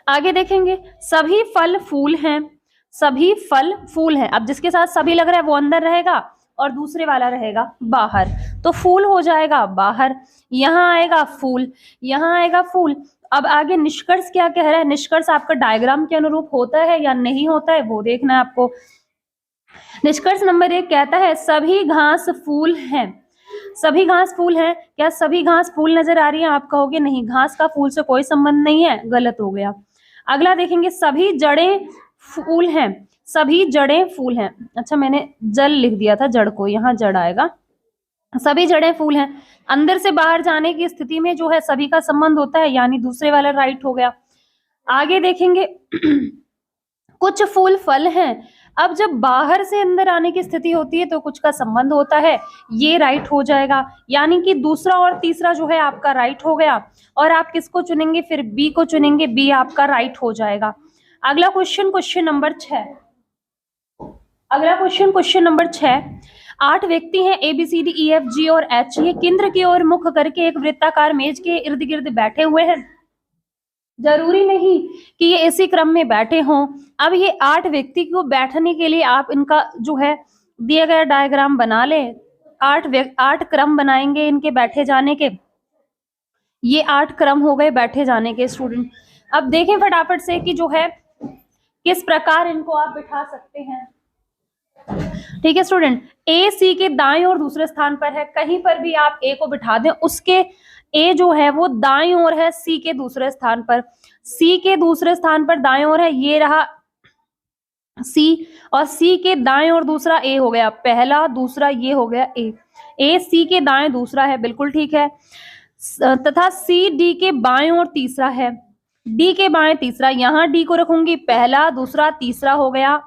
आगे देखेंगे सभी फल फूल हैं, सभी फल फूल हैं, अब जिसके साथ सभी लग रहा है वो अंदर रहेगा और दूसरे वाला रहेगा बाहर, तो फूल हो जाएगा बाहर, यहां आएगा फूल, यहां आएगा फूल। अब आगे निष्कर्ष क्या कह रहा है, निष्कर्ष आपका डायग्राम के अनुरूप होता है या नहीं होता है वो देखना है आपको। निष्कर्ष नंबर 1 कहता है सभी घास फूल हैं, सभी घास फूल हैं, क्या सभी घास फूल नजर आ रही है, आप कहोगे नहीं, घास का फूल से कोई संबंध नहीं है, गलत हो गया। अगला देखेंगे सभी जड़ें फूल हैं, सभी जड़ें फूल हैं, अच्छा मैंने जल लिख दिया था जड़ को, यहाँ जड़ आएगा, सभी जड़ें फूल हैं, अंदर से बाहर जाने की स्थिति में जो है सभी का संबंध होता है, यानी दूसरे वाला राइट हो गया। आगे देखेंगे कुछ फूल फल हैं, अब जब बाहर से अंदर आने की स्थिति होती है तो कुछ का संबंध होता है, ये राइट हो जाएगा, यानी कि दूसरा और तीसरा जो है आपका राइट हो गया। और आप किसको चुनेंगे, फिर बी को चुनेंगे, बी आपका राइट हो जाएगा। अगला क्वेश्चन, क्वेश्चन नंबर 6, अगला क्वेश्चन, क्वेश्चन नंबर 6, 8 व्यक्ति हैं A B C D E F G और एच, ये केंद्र की ओर मुख करके एक वृत्ताकार मेज के इर्द गिर्द बैठे हुए हैं, जरूरी नहीं कि ये इसी क्रम में बैठे हों। अब ये 8 व्यक्ति को बैठने के लिए आप इनका जो है दिया गया डायग्राम बना लें, 8 क्रम बनाएंगे इनके बैठे जाने के, ये 8 क्रम हो गए बैठे जाने के स्टूडेंट। अब देखें फटाफट से कि जो है किस प्रकार इनको आप बिठा सकते हैं। ठीक है स्टूडेंट, ए सी के दाएं और दूसरे स्थान पर है, कहीं पर भी आप ए को बिठा दें, उसके ए जो है वो दाएं ओर है सी के दूसरे स्थान पर, सी के दूसरे स्थान पर दाएं ओर है, ये रहा सी, और सी के दाएं ओर दूसरा ए हो गया, पहला दूसरा ये हो गया ए, ए सी के दाएं दूसरा है, बिल्कुल ठीक है, तथा सी डी के बाएं ओर तीसरा है, डी के बाएं तीसरा, यहां डी को रखूंगी, पहला दूसरा तीसरा हो गया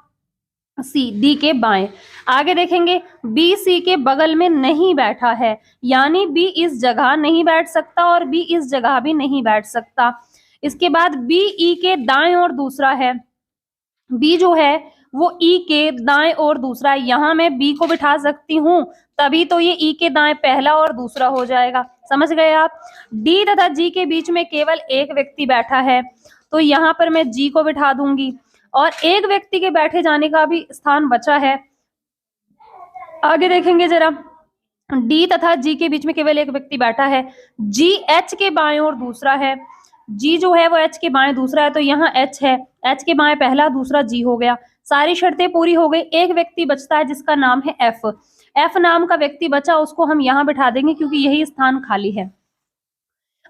सी डी के बाएं। आगे देखेंगे बी सी के बगल में नहीं बैठा है, यानी बी इस जगह नहीं बैठ सकता और बी इस जगह भी नहीं बैठ सकता। इसके बाद बी ई के दाएं और दूसरा है, बी जो है वो ई के दाएं और दूसरा है, यहां मैं बी को बिठा सकती हूं, तभी तो ये ई के दाएं पहला और दूसरा हो जाएगा, समझ गए आप। डी तथा जी के बीच में केवल एक व्यक्ति बैठा है, तो यहां पर मैं जी को बिठा दूंगी, और एक व्यक्ति के बैठे जाने का भी स्थान बचा है। आगे देखेंगे जरा, डी तथा जी के बीच में केवल एक व्यक्ति बैठा है, जी एच के बाएं और दूसरा है, जी जो है वो एच के बाएं दूसरा है, तो यहाँ एच है, एच के बाएं पहला दूसरा जी हो गया, सारी शर्तें पूरी हो गई। एक व्यक्ति बचता है जिसका नाम है एफ, एफ नाम का व्यक्ति बचा, उसको हम यहाँ बिठा देंगे क्योंकि यही स्थान खाली है।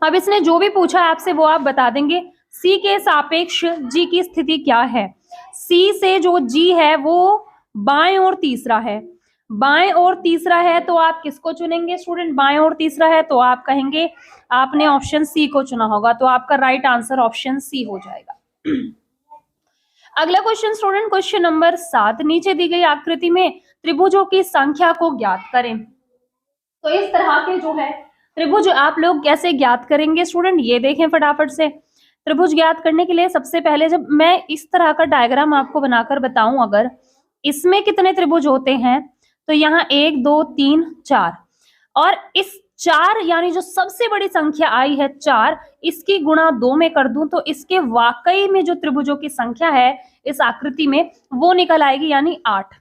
अब इसने जो भी पूछा आपसे वो आप बता देंगे। सी के सापेक्ष जी की स्थिति क्या है, सी से जो जी है वो बाएं और तीसरा है, बाएं और तीसरा है, तो आप किसको चुनेंगे स्टूडेंट, बाएं और तीसरा है तो आप कहेंगे आपने ऑप्शन सी को चुना होगा, तो आपका राइट आंसर ऑप्शन सी हो जाएगा। अगला क्वेश्चन स्टूडेंट, क्वेश्चन नंबर 7, नीचे दी गई आकृति में त्रिभुजों की संख्या को ज्ञात करें। तो इस तरह के जो है त्रिभुज आप लोग कैसे ज्ञात करेंगे स्टूडेंट, ये देखें फटाफट से। त्रिभुज ज्ञात करने के लिए सबसे पहले जब मैं इस तरह का डायग्राम आपको बनाकर बताऊं, अगर इसमें कितने त्रिभुज होते हैं, तो यहाँ 1 2 3 4, और इस 4 यानी जो सबसे बड़ी संख्या आई है 4, इसकी गुणा 2 में कर दूं तो इसके वाकई में जो त्रिभुजों की संख्या है इस आकृति में वो निकल आएगी, यानी 8।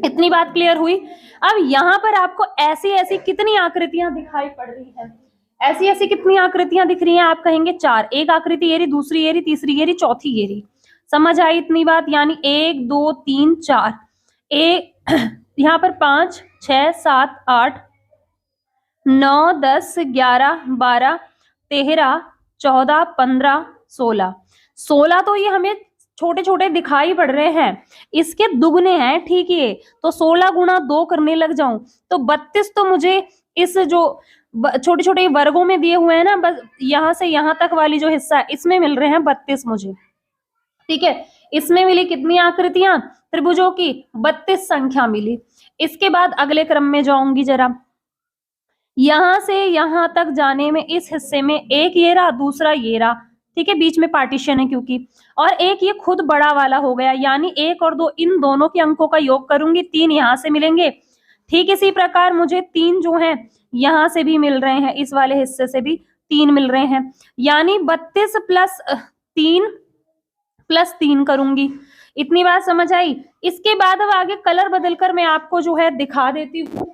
इतनी बात क्लियर हुई। अब यहाँ पर आपको ऐसी ऐसी कितनी आकृतियां दिखाई पड़ रही है, ऐसी ऐसी कितनी आकृतियां दिख रही हैं, आप कहेंगे 4। एक आकृति ये रही, दूसरी ये रही, तीसरी ये रही, चौथी ये रही। समझ आई इतनी बात, यानी 1 2 3 4, यहाँ पर 5 6 7 8 9 10 11 12 13 14 15 16, 16 तो ये हमें छोटे छोटे दिखाई पड़ रहे हैं, इसके दुगने हैं, ठीक है। तो 16 गुणा 2 करने लग जाऊं तो 32 तो मुझे इस जो छोटे छोटे वर्गों में दिए हुए हैं ना, बस यहां से यहां तक वाली जो हिस्सा है इसमें मिल रहे हैं 32 मुझे, ठीक है। इसमें मिली कितनी आकृतियां त्रिभुजों की, 32 संख्या मिली। इसके बाद अगले क्रम में जाऊंगी जरा, यहां से यहां तक जाने में इस हिस्से में एक ये रहा, दूसरा ये रहा, ठीक है, बीच में पार्टीशन है क्योंकि, और एक ये खुद बड़ा वाला हो गया, यानी 1 और 2 इन दोनों के अंकों का योग करूंगी, 3 यहां से मिलेंगे। ठीक इसी प्रकार मुझे 3 जो है यहां से भी मिल रहे हैं, इस वाले हिस्से से भी 3 मिल रहे हैं, यानी 32 प्लस 3 करूंगी। इतनी बात समझ आई। इसके बाद अब आगे कलर बदलकर मैं आपको जो है दिखा देती हूँ,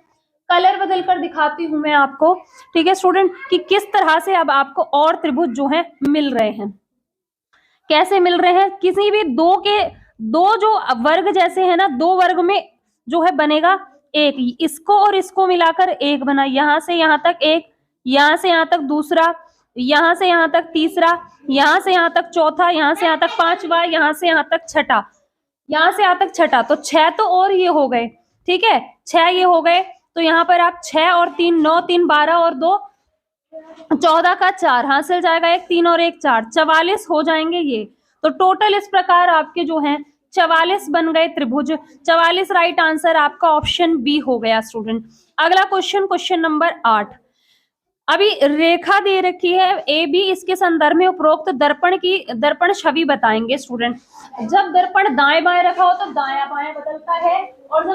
कलर बदलकर दिखाती हूं मैं आपको, ठीक है स्टूडेंट, कि किस तरह से अब आपको और त्रिभुज जो है मिल रहे हैं, कैसे मिल रहे हैं। किसी भी दो जो वर्ग जैसे है ना, 2 वर्ग में जो है बनेगा एक, इसको और इसको मिलाकर एक बना, यहां से यहां तक एक, यहां से यहां तक दूसरा, यहां से यहां तक तीसरा, यहां से यहां तक चौथा, यहां से यहां तक पांचवा, यहां से यहां तक छठा, यहां से यहां तक छठा, तो 6 तो और ये हो गए, ठीक है, 6 ये हो गए। तो यहाँ पर आप 6 और 3 9, 3 12 और 2 14 का 4 हासिल जाएगा, 1 3 और 1 4, 44 हो जाएंगे ये। तो टोटल इस प्रकार आपके जो हैं 44 बन गए त्रिभुज। 44 राइट आंसर आपका ऑप्शन बी हो गया स्टूडेंट। अगला क्वेश्चन नंबर 8। अभी रेखा दे रखी है ए बी, इसके संदर्भ में उपरोक्त दर्पण छवि बताएंगे स्टूडेंट। जब दर्पण दाएं बाएं रखा हो तो दायां बायां बदलता है, और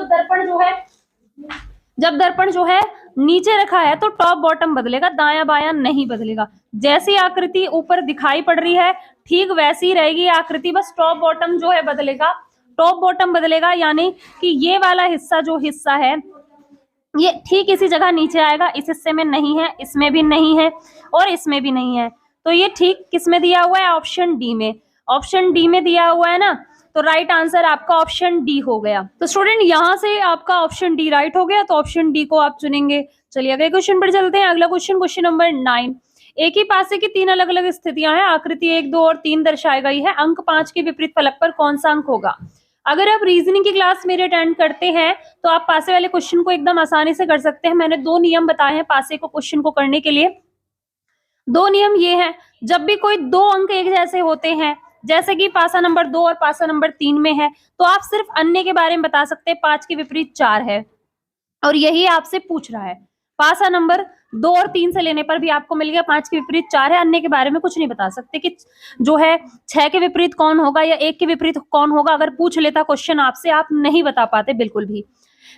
जब दर्पण जो है नीचे रखा है तो टॉप बॉटम बदलेगा, दायां बायां नहीं बदलेगा। जैसी आकृति ऊपर दिखाई पड़ रही है ठीक वैसी ही रहेगी आकृति, बस टॉप बॉटम जो है बदलेगा, टॉप बॉटम बदलेगा, यानी कि ये वाला हिस्सा है ये ठीक इसी जगह नीचे आएगा, इस हिस्से में नहीं है, इसमें भी नहीं है और इसमें भी नहीं है, तो ये ठीक किस में दिया हुआ है, ऑप्शन डी में। ऑप्शन डी में दिया हुआ है ना, तो राइट आंसर आपका ऑप्शन डी हो गया। तो स्टूडेंट यहां से आपका ऑप्शन डी राइट हो गया, तो ऑप्शन डी को आप चुनेंगे। चलिए अगले क्वेश्चन पर चलते हैं। अगला क्वेश्चन नंबर 9। एक ही पासे की 3 अलग अलग स्थितियां हैं, आकृति 1 2 और 3 दर्शाई गई है, अंक 5 के विपरीत फलक पर कौन सा अंक होगा। अगर आप रीजनिंग की क्लास मेरे अटेंड करते हैं तो आप पासे वाले क्वेश्चन को एकदम आसानी से कर सकते हैं। मैंने 2 नियम बताए हैं पासे को क्वेश्चन को करने के लिए। 2 नियम ये हैं, जब भी कोई 2 अंक एक जैसे होते हैं, जैसे कि पासा नंबर 2 और पासा नंबर 3 में है, तो आप सिर्फ अन्य के बारे में बता सकते हैं, 5 के विपरीत 4 है और यही आपसे पूछ रहा है। पासा नंबर 2 और 3 से लेने पर भी आपको मिल गया 5 के विपरीत 4 है, अन्य के बारे में कुछ नहीं बता सकते कि जो है 6 के विपरीत कौन होगा या 1 के विपरीत कौन होगा। अगर पूछ लेता क्वेश्चन आपसे, आप नहीं बता पाते बिल्कुल भी।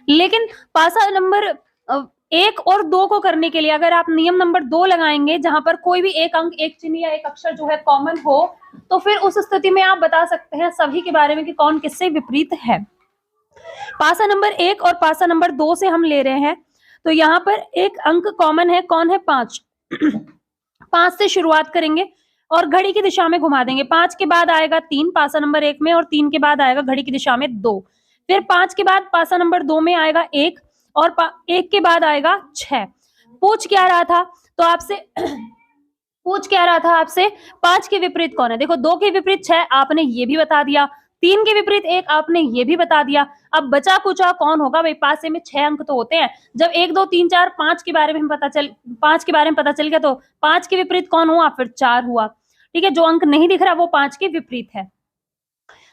लेकिन पासा नंबर 1 और 2 को करने के लिए अगर आप नियम नंबर 2 लगाएंगे, जहां पर कोई भी एक अंक, एक चिन्ह या एक अक्षर जो है कॉमन हो, तो फिर उस स्थिति में आप बता सकते हैं सभी के बारे में कि कौन किससे विपरीत है। पासा नंबर 1 और पासा नंबर 2 से हम ले रहे हैं, तो यहाँ पर एक अंक कॉमन है, कौन है, 5। 5 से शुरुआत करेंगे और घड़ी की दिशा में घुमा देंगे। 5 के बाद आएगा 3 पासा नंबर 1 में, और 3 के बाद आएगा घड़ी की दिशा में 2। फिर 5 के बाद पासा नंबर 2 में आएगा 1 और 1 के बाद आएगा 6। पूछ क्या रहा था तो आपसे पूछ क्या रहा था आपसे, 5 के विपरीत कौन है। देखो 2 के विपरीत 6 आपने ये भी बता दिया, 3 के विपरीत 1 आपने ये भी बता दिया। अब बचा कुचा कौन होगा भाई, पासे में 6 अंक तो होते हैं। जब 1 2 3 4 5 के बारे में पता चल गया, तो 5 के विपरीत कौन हुआ, फिर 4 हुआ। ठीक है, जो अंक नहीं दिख रहा वो 5 के विपरीत है।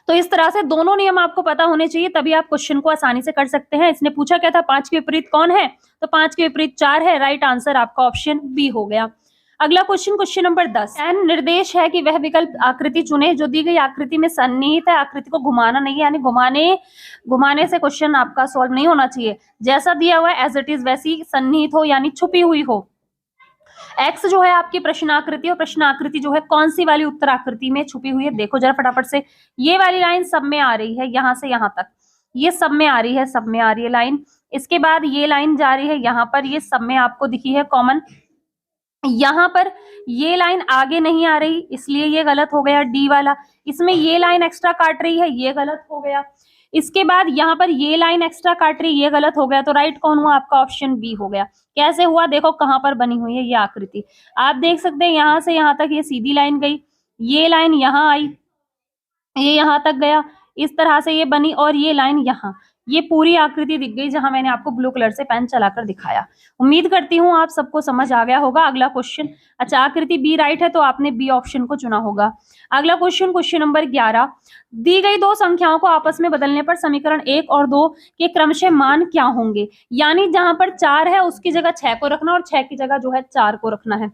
तो इस तरह से दोनों नियम आपको पता होने चाहिए, तभी आप क्वेश्चन को आसानी से कर सकते हैं। इसने पूछा क्या था, 5 के विपरीत कौन है, तो 5 के विपरीत 4 है। राइट आंसर आपका ऑप्शन बी हो गया। अगला क्वेश्चन, क्वेश्चन नंबर 10, एन निर्देश है कि वह विकल्प आकृति चुने जो दी गई आकृति में सन्निहित है। आकृति को घुमाना नहीं है, यानी घुमाने से क्वेश्चन आपका सॉल्व नहीं होना चाहिए। जैसा दिया हुआ है एज इट इज वैसी सन्निहित हो, यानी छुपी हुई हो। एक्स जो है आपकी प्रश्न आकृति, और प्रश्न आकृति जो है कौन सी वाली उत्तर आकृति में छुपी हुई है, देखो जरा फटाफट से। ये वाली लाइन सब में आ रही है, यहां से यहां तक, ये सब में आ रही है, सब में आ रही है लाइन। इसके बाद ये लाइन जा रही है यहां पर, ये सब में आपको दिखी है कॉमन। यहां पर ये लाइन आगे नहीं आ रही, इसलिए ये गलत हो गया डी वाला। इसमें ये लाइन एक्स्ट्रा काट रही है, ये गलत हो गया। इसके बाद यहाँ पर ये लाइन एक्स्ट्रा काट रही, ये गलत हो गया। तो राइट कौन हुआ आपका? ऑप्शन बी हो गया। कैसे हुआ? देखो कहां पर बनी हुई है ये आकृति, आप देख सकते हैं यहां से यहां तक ये सीधी लाइन गई, ये लाइन यहां आई, ये यहां तक गया, इस तरह से ये बनी, और ये लाइन यहाँ, ये पूरी आकृति दिख गई जहां मैंने आपको ब्लू कलर से पेन चलाकर दिखाया। उम्मीद करती हूँ आप सबको समझ आ गया होगा। अगला क्वेश्चन, अच्छा आकृति बी राइट है तो आपने बी ऑप्शन को चुना होगा। अगला क्वेश्चन, क्वेश्चन नंबर 11, दी गई दो संख्याओं को आपस में बदलने पर समीकरण 1 और 2 के क्रमशः मान क्या होंगे? यानी जहां पर 4 है उसकी जगह 6 को रखना और 6 की जगह जो है 4 को रखना है।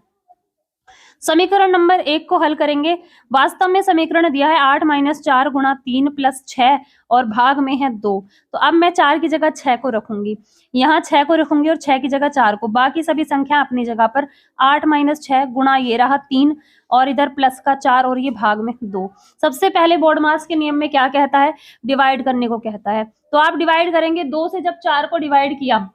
समीकरण नंबर 1 को हल करेंगे। वास्तव में समीकरण दिया है 8 - 4 गुणा 3 प्लस 6 और भाग में है 2। तो अब मैं 4 की जगह 6 को रखूंगी, यहाँ 6 को रखूंगी और 6 की जगह 4 को, बाकी सभी संख्या अपनी जगह पर। 8 - 6 गुणा ये रहा 3 और इधर प्लस का 4 और ये भाग में 2। सबसे पहले बोर्ड मास के नियम में क्या कहता है? डिवाइड करने को कहता है। तो आप डिवाइड करेंगे, 2 से जब 4 को डिवाइड किया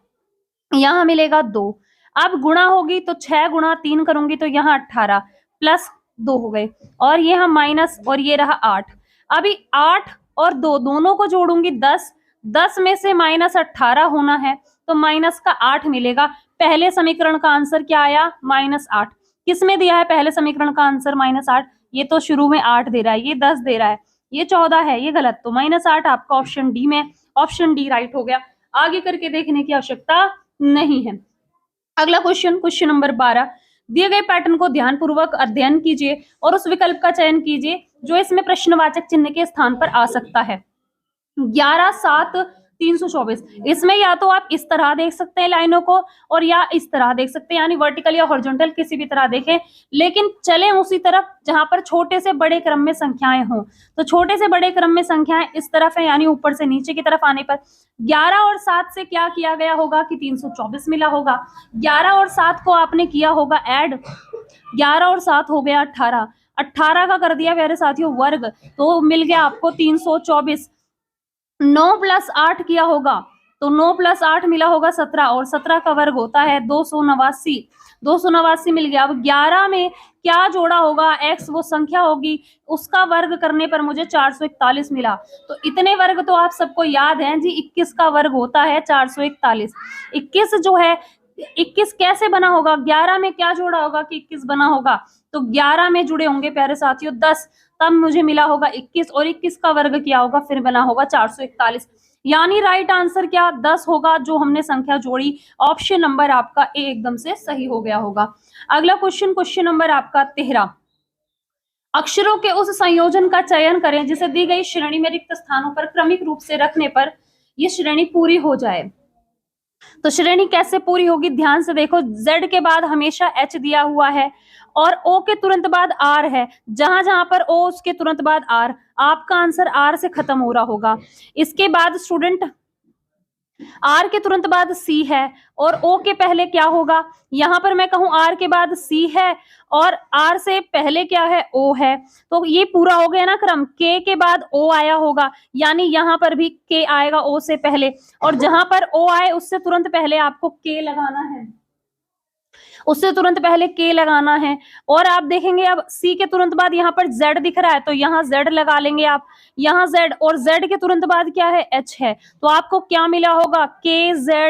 यहाँ मिलेगा 2। अब गुणा होगी तो 6 गुणा 3 करूंगी तो यहाँ 18 प्लस 2 हो गए, और ये हम माइनस, और ये रहा 8। अभी 8 और 2 दोनों को जोड़ूंगी 10, 10 में से माइनस 18 होना है तो माइनस का 8 मिलेगा। पहले समीकरण का आंसर क्या आया? -8। किस में दिया है पहले समीकरण का आंसर? -8। ये तो शुरू में 8 दे रहा है, ये 10 दे रहा है, ये 14 है, ये गलत। तो -8 आपका ऑप्शन डी में, ऑप्शन डी राइट हो गया। आगे करके देखने की आवश्यकता नहीं है। अगला क्वेश्चन, क्वेश्चन नंबर 12, दिए गए पैटर्न को ध्यानपूर्वक अध्ययन कीजिए और उस विकल्प का चयन कीजिए जो इसमें प्रश्नवाचक चिन्ह के स्थान पर आ सकता है। 11, 7, 324। इसमें या तो आप इस तरह देख सकते हैं लाइनों को, और या इस तरह देख सकते हैं, यानी वर्टिकल या हॉरिजॉन्टल किसी भी तरह देखें, लेकिन चलें उसी तरफ जहां पर छोटे से बड़े क्रम में संख्याएं हों। तो छोटे से बड़े क्रम में संख्याएं इस तरफ है, यानी ऊपर से नीचे की तरफ आने पर 11 और 7 से क्या किया गया होगा कि 324 मिला होगा। 11 और 7 को आपने किया होगा ऐड, 11 और 7 हो गया 18, 18 का कर दिया प्यारे साथियों वर्ग, तो मिल गया आपको 324। 9 + 8 किया होगा तो 9 + 8 मिला होगा 17, और 17 का वर्ग होता है 289, 289 मिल गया। अब 11 में क्या जोड़ा होगा? x वो संख्या होगी, उसका वर्ग करने पर मुझे 441 मिला। तो इतने वर्ग तो आप सबको याद हैं जी, 21 का वर्ग होता है 441। 21 जो है, 21 कैसे बना होगा? 11 में क्या जोड़ा होगा कि 21 बना होगा? तो 11 में जुड़े होंगे प्यारे साथियों 10, तब मुझे मिला होगा 21, और 21 का वर्ग किया होगा फिर बना होगा 441। यानी राइट आंसर क्या 10 होगा, जो हमने संख्या जोड़ी। ऑप्शन नंबर आपका ए एकदम से सही हो गया होगा। अगला क्वेश्चन, क्वेश्चन नंबर आपका 13, अक्षरों के उस संयोजन का चयन करें जिसे दी गई श्रेणी में रिक्त स्थानों पर क्रमिक रूप से रखने पर यह श्रेणी पूरी हो जाए। तो श्रेणी कैसे पूरी होगी? ध्यान से देखो, Z के बाद हमेशा H दिया हुआ है और O के तुरंत बाद R है, जहां जहां पर O उसके तुरंत बाद R, आपका आंसर R से खत्म हो रहा होगा। इसके बाद स्टूडेंट R के तुरंत बाद C है, और O के पहले क्या होगा? यहां पर मैं कहूं R के बाद C है और R से पहले क्या है? O है। तो ये पूरा हो गया ना क्रम। K के बाद O आया होगा, यानी यहां पर भी K आएगा O से पहले, और जहां पर O आए उससे तुरंत पहले आपको K लगाना है, उससे तुरंत पहले K लगाना है। और आप देखेंगे अब C के तुरंत बाद यहाँ पर Z दिख रहा है, तो यहाँ Z लगा लेंगे आप, यहाँ Z, और Z के तुरंत बाद क्या है? H है। तो आपको क्या मिला होगा? KZHOCKR।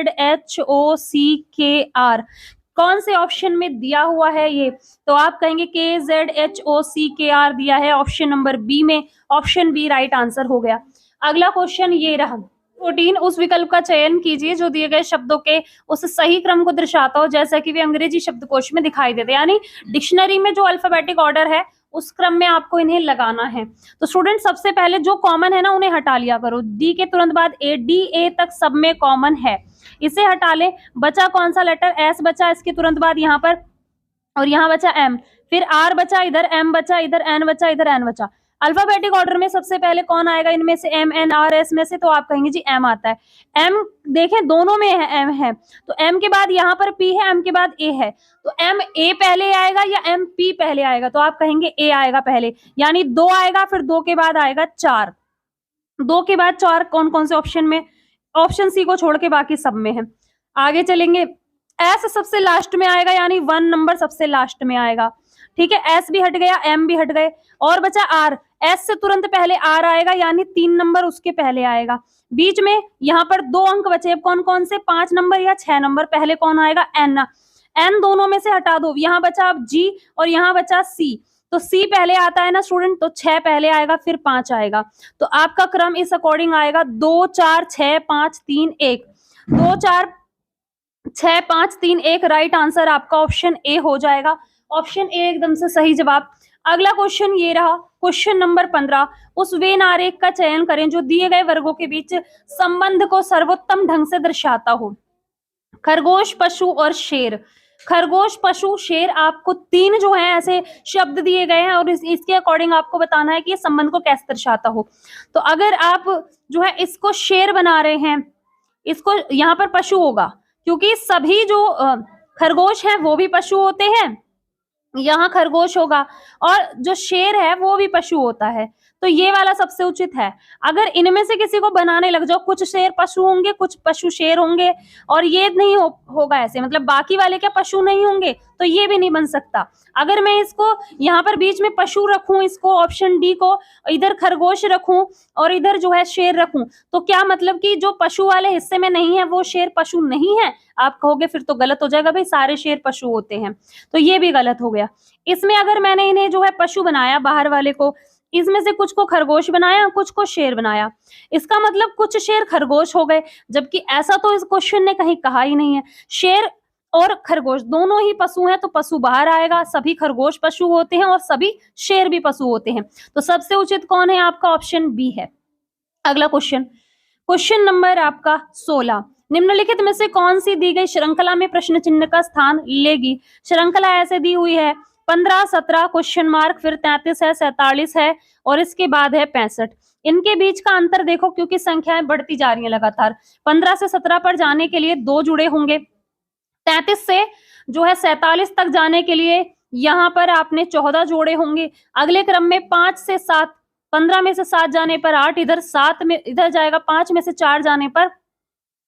कौन से ऑप्शन में दिया हुआ है ये? तो आप कहेंगे KZHOCKR दिया है ऑप्शन नंबर बी में। ऑप्शन बी राइट आंसर हो गया। अगला क्वेश्चन ये रहा, 14, उस विकल्प का चयन कीजिए जो दिए गए शब्दों के उस सही क्रम को दर्शाता हो जैसा कि वे अंग्रेजी शब्दकोश में दिखाई देते हैं। यानी डिक्शनरी में जो अल्फाबेटिक ऑर्डर है उस क्रम में आपको इन्हें लगाना है। तो स्टूडेंट सबसे पहले जो कॉमन है ना उन्हें हटा लिया करो। डी के तुरंत बाद ए, डी ए तक सब में कॉमन है, इसे हटा ले। बचा कौन सा लेटर? एस बचा, इसके तुरंत बाद यहाँ पर और यहाँ बचा m, फिर r बचा, इधर m बचा, इधर n बचा, इधर n बचा। अल्फाबेटिक ऑर्डर में सबसे पहले कौन आएगा इनमें से, m n r s में से? तो आप कहेंगे जी m आता है। m देखें दोनों में है, m है, तो m के बाद यहाँ पर p है, m के बाद a है, तो m a पहले आएगा या m p पहले आएगा? तो आप कहेंगे a आएगा पहले, यानी 2 आएगा, फिर 2 के बाद आएगा 4, 2 के बाद 4 कौन कौन से ऑप्शन में? ऑप्शन सी को छोड़ के बाकी सब में है। आगे चलेंगे, एस सबसे लास्ट में आएगा, यानी 1 नंबर सबसे लास्ट में आएगा। ठीक है, एस भी हट गया, एम भी हट गए, और बचा आर। एस से तुरंत पहले आर आएगा, यानी 3 नंबर उसके पहले आएगा। बीच में यहाँ पर 2 अंक बचे, कौन कौन से? 5 नंबर या 6 नंबर। पहले कौन आएगा? एन। एन दोनों में से हटा दो, यहाँ बचा अब जी और यहाँ बचा सी, तो सी पहले आता है ना स्टूडेंट, तो 6 पहले आएगा, फिर 5 आएगा। तो आपका क्रम इस अकॉर्डिंग आएगा 2 4 6 5 3 1, 2 4 6 5 3 1। राइट आंसर आपका ऑप्शन ए हो जाएगा। ऑप्शन ए एकदम से सही जवाब। अगला क्वेश्चन ये रहा, क्वेश्चन नंबर 15। उस वेन आरेख का चयन करें जो दिए गए वर्गों के बीच संबंध को सर्वोत्तम ढंग से दर्शाता हो। खरगोश, पशु और शेर। खरगोश, पशु, शेर, आपको 3 जो है ऐसे शब्द दिए गए हैं और इसके अकॉर्डिंग आपको बताना है कि ये संबंध को कैसे दर्शाता हो। तो अगर आप जो है इसको शेर बना रहे हैं, इसको यहाँ पर पशु होगा, क्योंकि सभी जो खरगोश हैं वो भी पशु होते हैं, यहाँ खरगोश होगा, और जो शेर है वो भी पशु होता है, तो ये वाला सबसे उचित है। अगर इनमें से किसी को बनाने लग जाओ, कुछ शेर पशु होंगे, कुछ पशु शेर होंगे, और ये नहीं होगा ऐसे, मतलब बाकी वाले क्या पशु नहीं होंगे, तो ये भी नहीं बन सकता। अगर मैं इसको यहाँ पर बीच में पशु रखूं, इसको ऑप्शन डी को, इधर खरगोश रखूं और इधर जो है शेर रखूं, तो क्या मतलब कि जो पशु वाले हिस्से में नहीं है वो शेर पशु नहीं है? आप कहोगे फिर तो गलत हो जाएगा, भाई सारे शेर पशु होते हैं, तो ये भी गलत हो गया। इसमें अगर मैंने इन्हें जो है पशु बनाया, बाहर वाले को, इसमें से कुछ को खरगोश बनाया, कुछ को शेर बनाया, इसका मतलब कुछ शेर खरगोश हो गए, जबकि ऐसा तो इस क्वेश्चन ने कहीं कहा ही नहीं है। शेर और खरगोश दोनों ही पशु हैं, तो पशु बाहर आएगा, सभी खरगोश पशु होते हैं और सभी शेर भी पशु होते हैं, तो सबसे उचित कौन है? आपका ऑप्शन बी है। अगला क्वेश्चन, क्वेश्चन नंबर आपका 16। निम्नलिखित में से कौन सी दी गई श्रृंखला में प्रश्न चिन्ह का स्थान लेगी? श्रृंखला ऐसे दी हुई है 15 17 क्वेश्चन मार्क, फिर 33 है, 47 है, और इसके बाद है 65। इनके बीच का अंतर देखो, क्योंकि संख्याएं बढ़ती जा रही हैं लगातार। 15 से 17 पर जाने के लिए 2 जुड़े होंगे, 33 से जो है 47 तक जाने के लिए यहाँ पर आपने 14 जोड़े होंगे। अगले क्रम में 5 से 7, 15 में से 7 जाने पर 8, इधर 7 में इधर जाएगा, 5 में से 4 जाने पर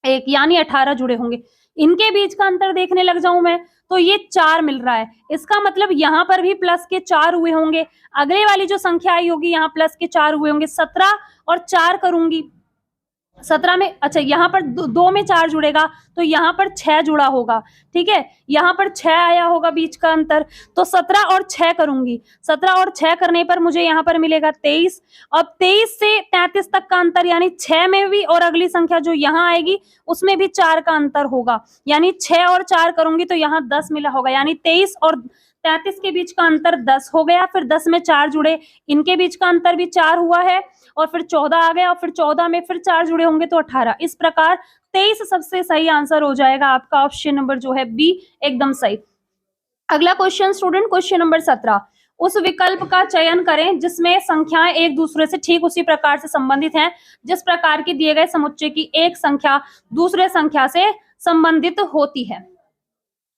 1, यानी 18 जुड़े होंगे। इनके बीच का अंतर देखने लग जाऊं मैं, तो ये 4 मिल रहा है, इसका मतलब यहाँ पर भी प्लस के 4 हुए होंगे। अगले वाली जो संख्या आई होगी यहाँ प्लस के 4 हुए होंगे। 17 और 4 करूंगी, 17 में, अच्छा यहाँ पर 2 में 4 जुड़ेगा, तो यहाँ पर 6 जुड़ा होगा। ठीक है, यहाँ पर 6 आया होगा बीच का अंतर, तो 17 और 6 करूंगी, 17 और 6 करने पर मुझे यहाँ पर मिलेगा 23। अब 23 से 33 तक का अंतर, यानी 6 में भी, और अगली संख्या जो यहाँ आएगी उसमें भी 4 का अंतर होगा, यानी 6 और 4 करूंगी तो यहाँ 10 मिला होगा, यानी 23 और 33 के बीच का अंतर 10 हो गया। फिर 10 में 4 जुड़े, इनके बीच का अंतर भी 4 हुआ है, और फिर 14 आ गया, और फिर 14 में फिर 4 जुड़े होंगे तो 18। इस प्रकार 23 सबसे सही आंसर हो जाएगा आपका, ऑप्शन नंबर जो है बी एकदम सही। अगला क्वेश्चन स्टूडेंट, क्वेश्चन नंबर 17। उस विकल्प का चयन करें जिसमें संख्याएं एक दूसरे से ठीक उसी प्रकार से संबंधित हैं जिस प्रकार की दिए गए समुच्चय की एक संख्या दूसरे संख्या से संबंधित होती है।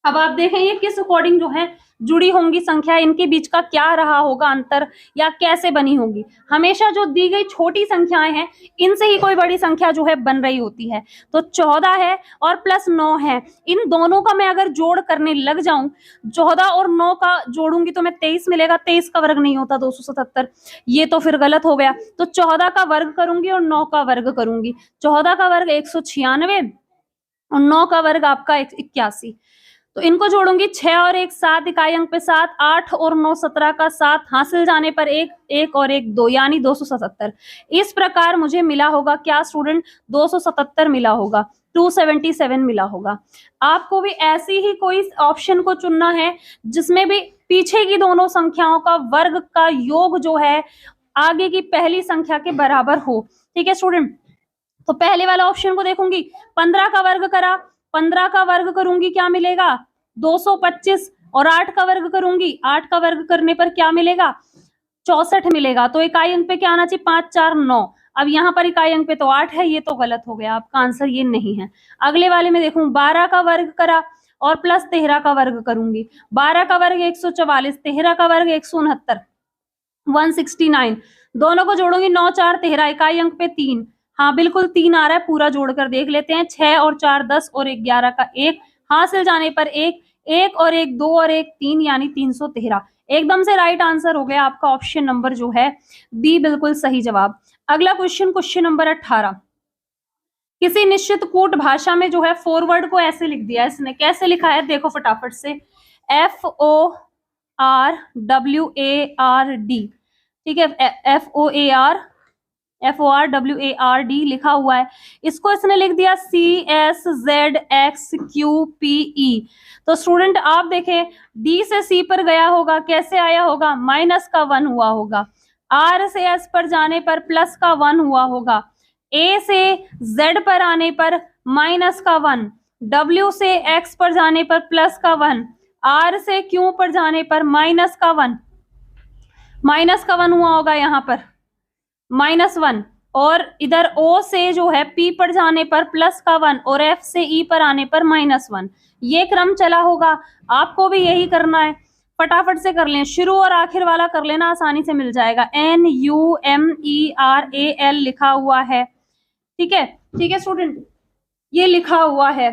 अब आप देखें ये किस अकॉर्डिंग जो है जुड़ी होंगी संख्या, इनके बीच का क्या रहा होगा अंतर, या कैसे बनी होगी। हमेशा जो दी गई छोटी संख्याएं हैं इनसे ही कोई बड़ी संख्या जो है बन रही होती है। तो 14 है और प्लस 9 है, इन दोनों का मैं अगर जोड़ करने लग जाऊं, 14 और 9 का जोड़ूंगी तो मैं 23 मिलेगा। 23 का वर्ग नहीं होता 277, ये तो फिर गलत हो गया। तो 14 का वर्ग करूंगी और 9 का वर्ग करूंगी। 14 का वर्ग 196 और 9 का वर्ग आपका 81। तो इनको जोड़ूंगी, 6 और 1 7, इकाई अंक पे 7, 8 और 9 17 का 7, हासिल जाने पर 1 1 और 1 2, यानी 277। इस प्रकार मुझे मिला होगा क्या स्टूडेंट, 277 मिला होगा, 277 मिला होगा। आपको भी ऐसी ही कोई ऑप्शन को चुनना है जिसमें भी पीछे की दोनों संख्याओं का वर्ग का योग जो है आगे की पहली संख्या के बराबर हो। ठीक है स्टूडेंट, तो पहले वाला ऑप्शन को देखूंगी, 15 का वर्ग करा, 15 का वर्ग करूंगी क्या मिलेगा 225, और 8 का वर्ग करूंगी, 8 का वर्ग करने पर क्या मिलेगा, 64 मिलेगा। तो इकाई अंक पे क्या आना चाहिए, 5 4 9। अब यहाँ पर इकाई अंक पे तो 8 है, ये तो गलत हो गया, आपका आंसर ये नहीं है। अगले वाले में देखूं, 12 का वर्ग करा और प्लस 13 का वर्ग करूंगी। 12 का वर्ग 144, 13 का वर्ग 169, 169। दोनों को जोड़ूंगी, 9 4 13, इकाई अंक पे 3। हाँ बिल्कुल 3 आ रहा है, पूरा जोड़कर देख लेते हैं। 6 और 4 10 और 11 का 1, हासिल जाने पर 1, 1 और 1 2 और 1 3, यानी 313। एकदम से राइट आंसर हो गया आपका ऑप्शन नंबर जो है बी, बिल्कुल सही जवाब। अगला क्वेश्चन, क्वेश्चन नंबर 18। किसी निश्चित कूट भाषा में जो है फॉरवर्ड को ऐसे लिख दिया, इसने कैसे लिखा है देखो फटाफट से, FORWARD, ठीक है, FORWARD लिखा हुआ है, इसको इसने लिख दिया CSZXQPE। तो स्टूडेंट आप देखें, D से C पर गया होगा, कैसे आया होगा, माइनस का 1 हुआ होगा। R से S पर जाने पर प्लस का 1 हुआ होगा। A से Z पर आने पर माइनस का 1, W से X पर जाने पर प्लस का 1, R से Q पर जाने पर माइनस का 1, माइनस का 1 हुआ होगा यहाँ पर, -1। और इधर O से जो है P पर जाने पर प्लस का 1 और F से E पर आने पर -1। ये क्रम चला होगा, आपको भी यही करना है, फटाफट से कर लें, शुरू और आखिर वाला कर लेना, आसानी से मिल जाएगा। NUMERAL लिखा हुआ है, ठीक है, ठीक है स्टूडेंट, ये लिखा हुआ है।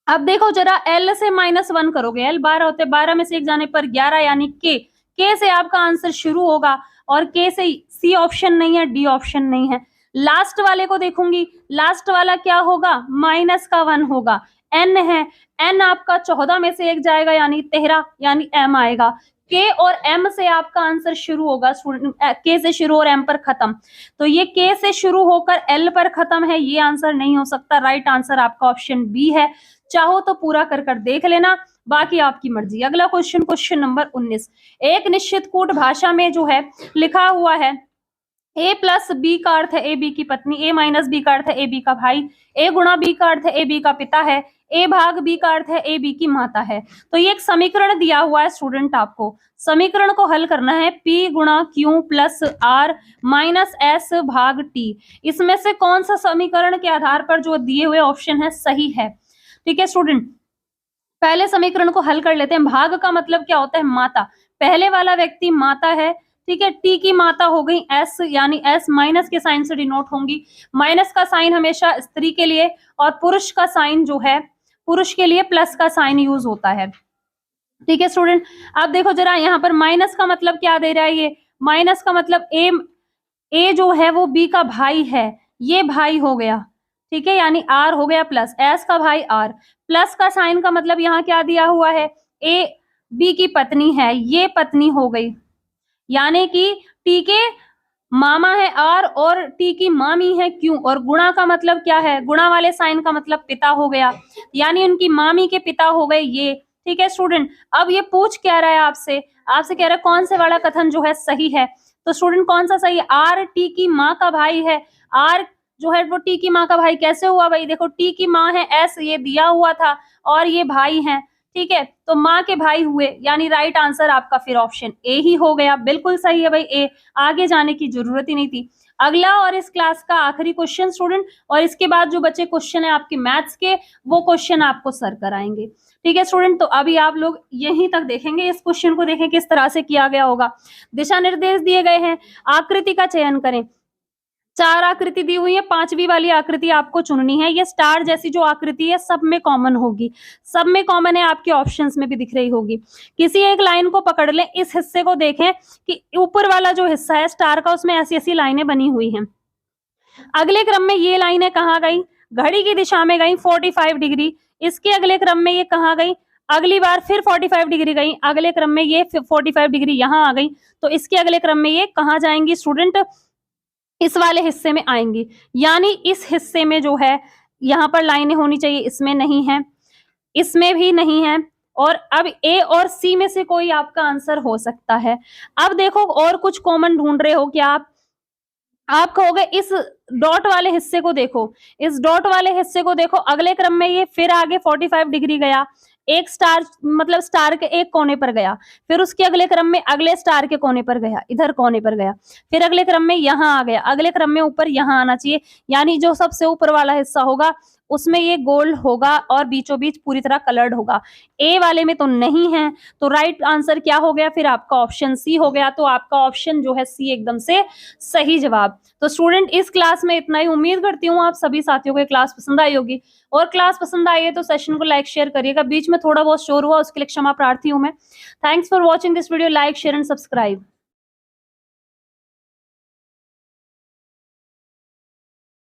अब देखो जरा, L से -1 करोगे, L 12 होते, 12 में से एक जाने पर 11, यानी K से आपका आंसर शुरू होगा, और K से C ऑप्शन नहीं है, D ऑप्शन नहीं है। लास्ट वाले को देखूंगी, लास्ट वाला क्या होगा, माइनस का 1 होगा। N है, N आपका 14 में से एक जाएगा, यानी 13, यानी M आएगा। K और M से आपका आंसर शुरू होगा, K से शुरू और M पर खत्म। तो ये K से शुरू होकर L पर खत्म है, ये आंसर नहीं हो सकता। राइट आंसर आपका ऑप्शन बी है। चाहो तो पूरा कर कर देख लेना, बाकी आपकी मर्जी। अगला क्वेश्चन, क्वेश्चन नंबर 19। एक निश्चित कूट भाषा में जो है लिखा हुआ है, A प्लस B का अर्थ है A B की पत्नी, A माइनस B का अर्थ है A B का भाई, A गुणा B का अर्थ है A B का पिता है, A भाग B का अर्थ है A B की माता है। तो ये एक समीकरण दिया हुआ है स्टूडेंट, आपको समीकरण को हल करना है, P गुणा Q plus R minus S भाग T। इसमें से कौन सा समीकरण के आधार पर जो दिए हुए ऑप्शन है सही है, ठीक है स्टूडेंट। पहले समीकरण को हल कर लेते हैं। भाग का मतलब क्या होता है, माता, पहले वाला व्यक्ति माता है, ठीक है। टी की माता हो गई एस, यानी एस माइनस के साइन से डिनोट होंगी। माइनस का साइन हमेशा स्त्री के लिए, और पुरुष का साइन जो है, पुरुष के लिए प्लस का साइन यूज होता है, ठीक है स्टूडेंट। अब देखो जरा, यहाँ पर माइनस का मतलब क्या दे रहा है, ये माइनस का मतलब ए जो है वो बी का भाई है, ये भाई हो गया, ठीक है, यानी आर हो गया प्लस, एस का भाई आर, प्लस का साइन का मतलब यहाँ क्या दिया हुआ है, ए बी की पत्नी है, ये पत्नी हो गई, यानी कि टी के मामा है आर और टी की मामी है क्यू। और गुणा का मतलब क्या है, गुणा वाले साइन का मतलब पिता हो गया, यानी उनकी मामी के पिता हो गए ये, ठीक है स्टूडेंट। अब ये पूछ क्या रहा है आपसे, आपसे कह रहा है कौन से वाला कथन जो है सही है। तो स्टूडेंट कौन सा सही है, आर टी की माँ का भाई है, आर जो है वो टी की माँ का भाई कैसे हुआ भाई, देखो टी की माँ है एस, ये दिया हुआ था, और ये भाई है, ठीक है, तो माँ के भाई हुए, यानी राइट आंसर आपका फिर ऑप्शन ए ही हो गया। बिल्कुल सही है भाई ए, आगे जाने की जरूरत ही नहीं थी। अगला और इस क्लास का आखिरी क्वेश्चन स्टूडेंट, और इसके बाद जो बच्चे क्वेश्चन है आपके मैथ्स के, वो क्वेश्चन आपको सर कराएंगे, ठीक है स्टूडेंट। तो अभी आप लोग यहीं तक देखेंगे, इस क्वेश्चन को देखें किस तरह से किया गया होगा। दिशा निर्देश दिए गए हैं, आकृति का चयन करें। 4 आकृति दी हुई है, 5वीं वाली आकृति आपको चुननी है। ये स्टार जैसी जो आकृति है सब में कॉमन होगी, सब में कॉमन है, आपके ऑप्शंस में भी दिख रही होगी। किसी एक लाइन को पकड़ लें, इस हिस्से को देखें कि ऊपर वाला जो हिस्सा है स्टार का, उसमें ऐसी ऐसी लाइनें बनी हुई हैं। अगले क्रम में ये लाइनें कहाँ गई, घड़ी की दिशा में गई 45 डिग्री। इसके अगले क्रम में ये कहाँ गई, अगली बार फिर 45 डिग्री गई, अगले क्रम में ये 45 डिग्री यहाँ आ गई। तो इसके अगले क्रम में ये कहाँ जाएंगी स्टूडेंट, इस वाले हिस्से में आएंगी, यानी इस हिस्से में जो है यहाँ पर लाइनें होनी चाहिए, इसमें नहीं है, इसमें भी नहीं है, और अब ए और सी में से कोई आपका आंसर हो सकता है। अब देखो और कुछ कॉमन ढूंढ रहे हो क्या आप कहोगे इस डॉट वाले हिस्से को देखो, इस डॉट वाले हिस्से को देखो, अगले क्रम में ये फिर आगे 45 डिग्री गया, एक स्टार मतलब स्टार के एक कोने पर गया, फिर उसके अगले क्रम में अगले स्टार के कोने पर गया, इधर कोने पर गया, फिर अगले क्रम में यहाँ आ गया, अगले क्रम में ऊपर यहाँ आना चाहिए, यानी जो सबसे ऊपर वाला हिस्सा होगा उसमें ये गोल्ड होगा और बीचों बीच पूरी तरह कलर्ड होगा। ए वाले में तो नहीं है, तो राइट आंसर क्या हो गया फिर आपका? ऑप्शन सी हो गया। तो आपका ऑप्शन जो है सी एकदम से सही जवाब। तो स्टूडेंट इस क्लास में इतना ही। उम्मीद करती हूँ आप सभी साथियों को ये क्लास पसंद आई होगी, और क्लास पसंद आई है तो सेशन को लाइक शेयर करिएगा। बीच में थोड़ा बहुत शोर हुआ उसके लिए क्षमा प्रार्थी हूँ मैं। Thanks for watching this video. Like share and subscribe.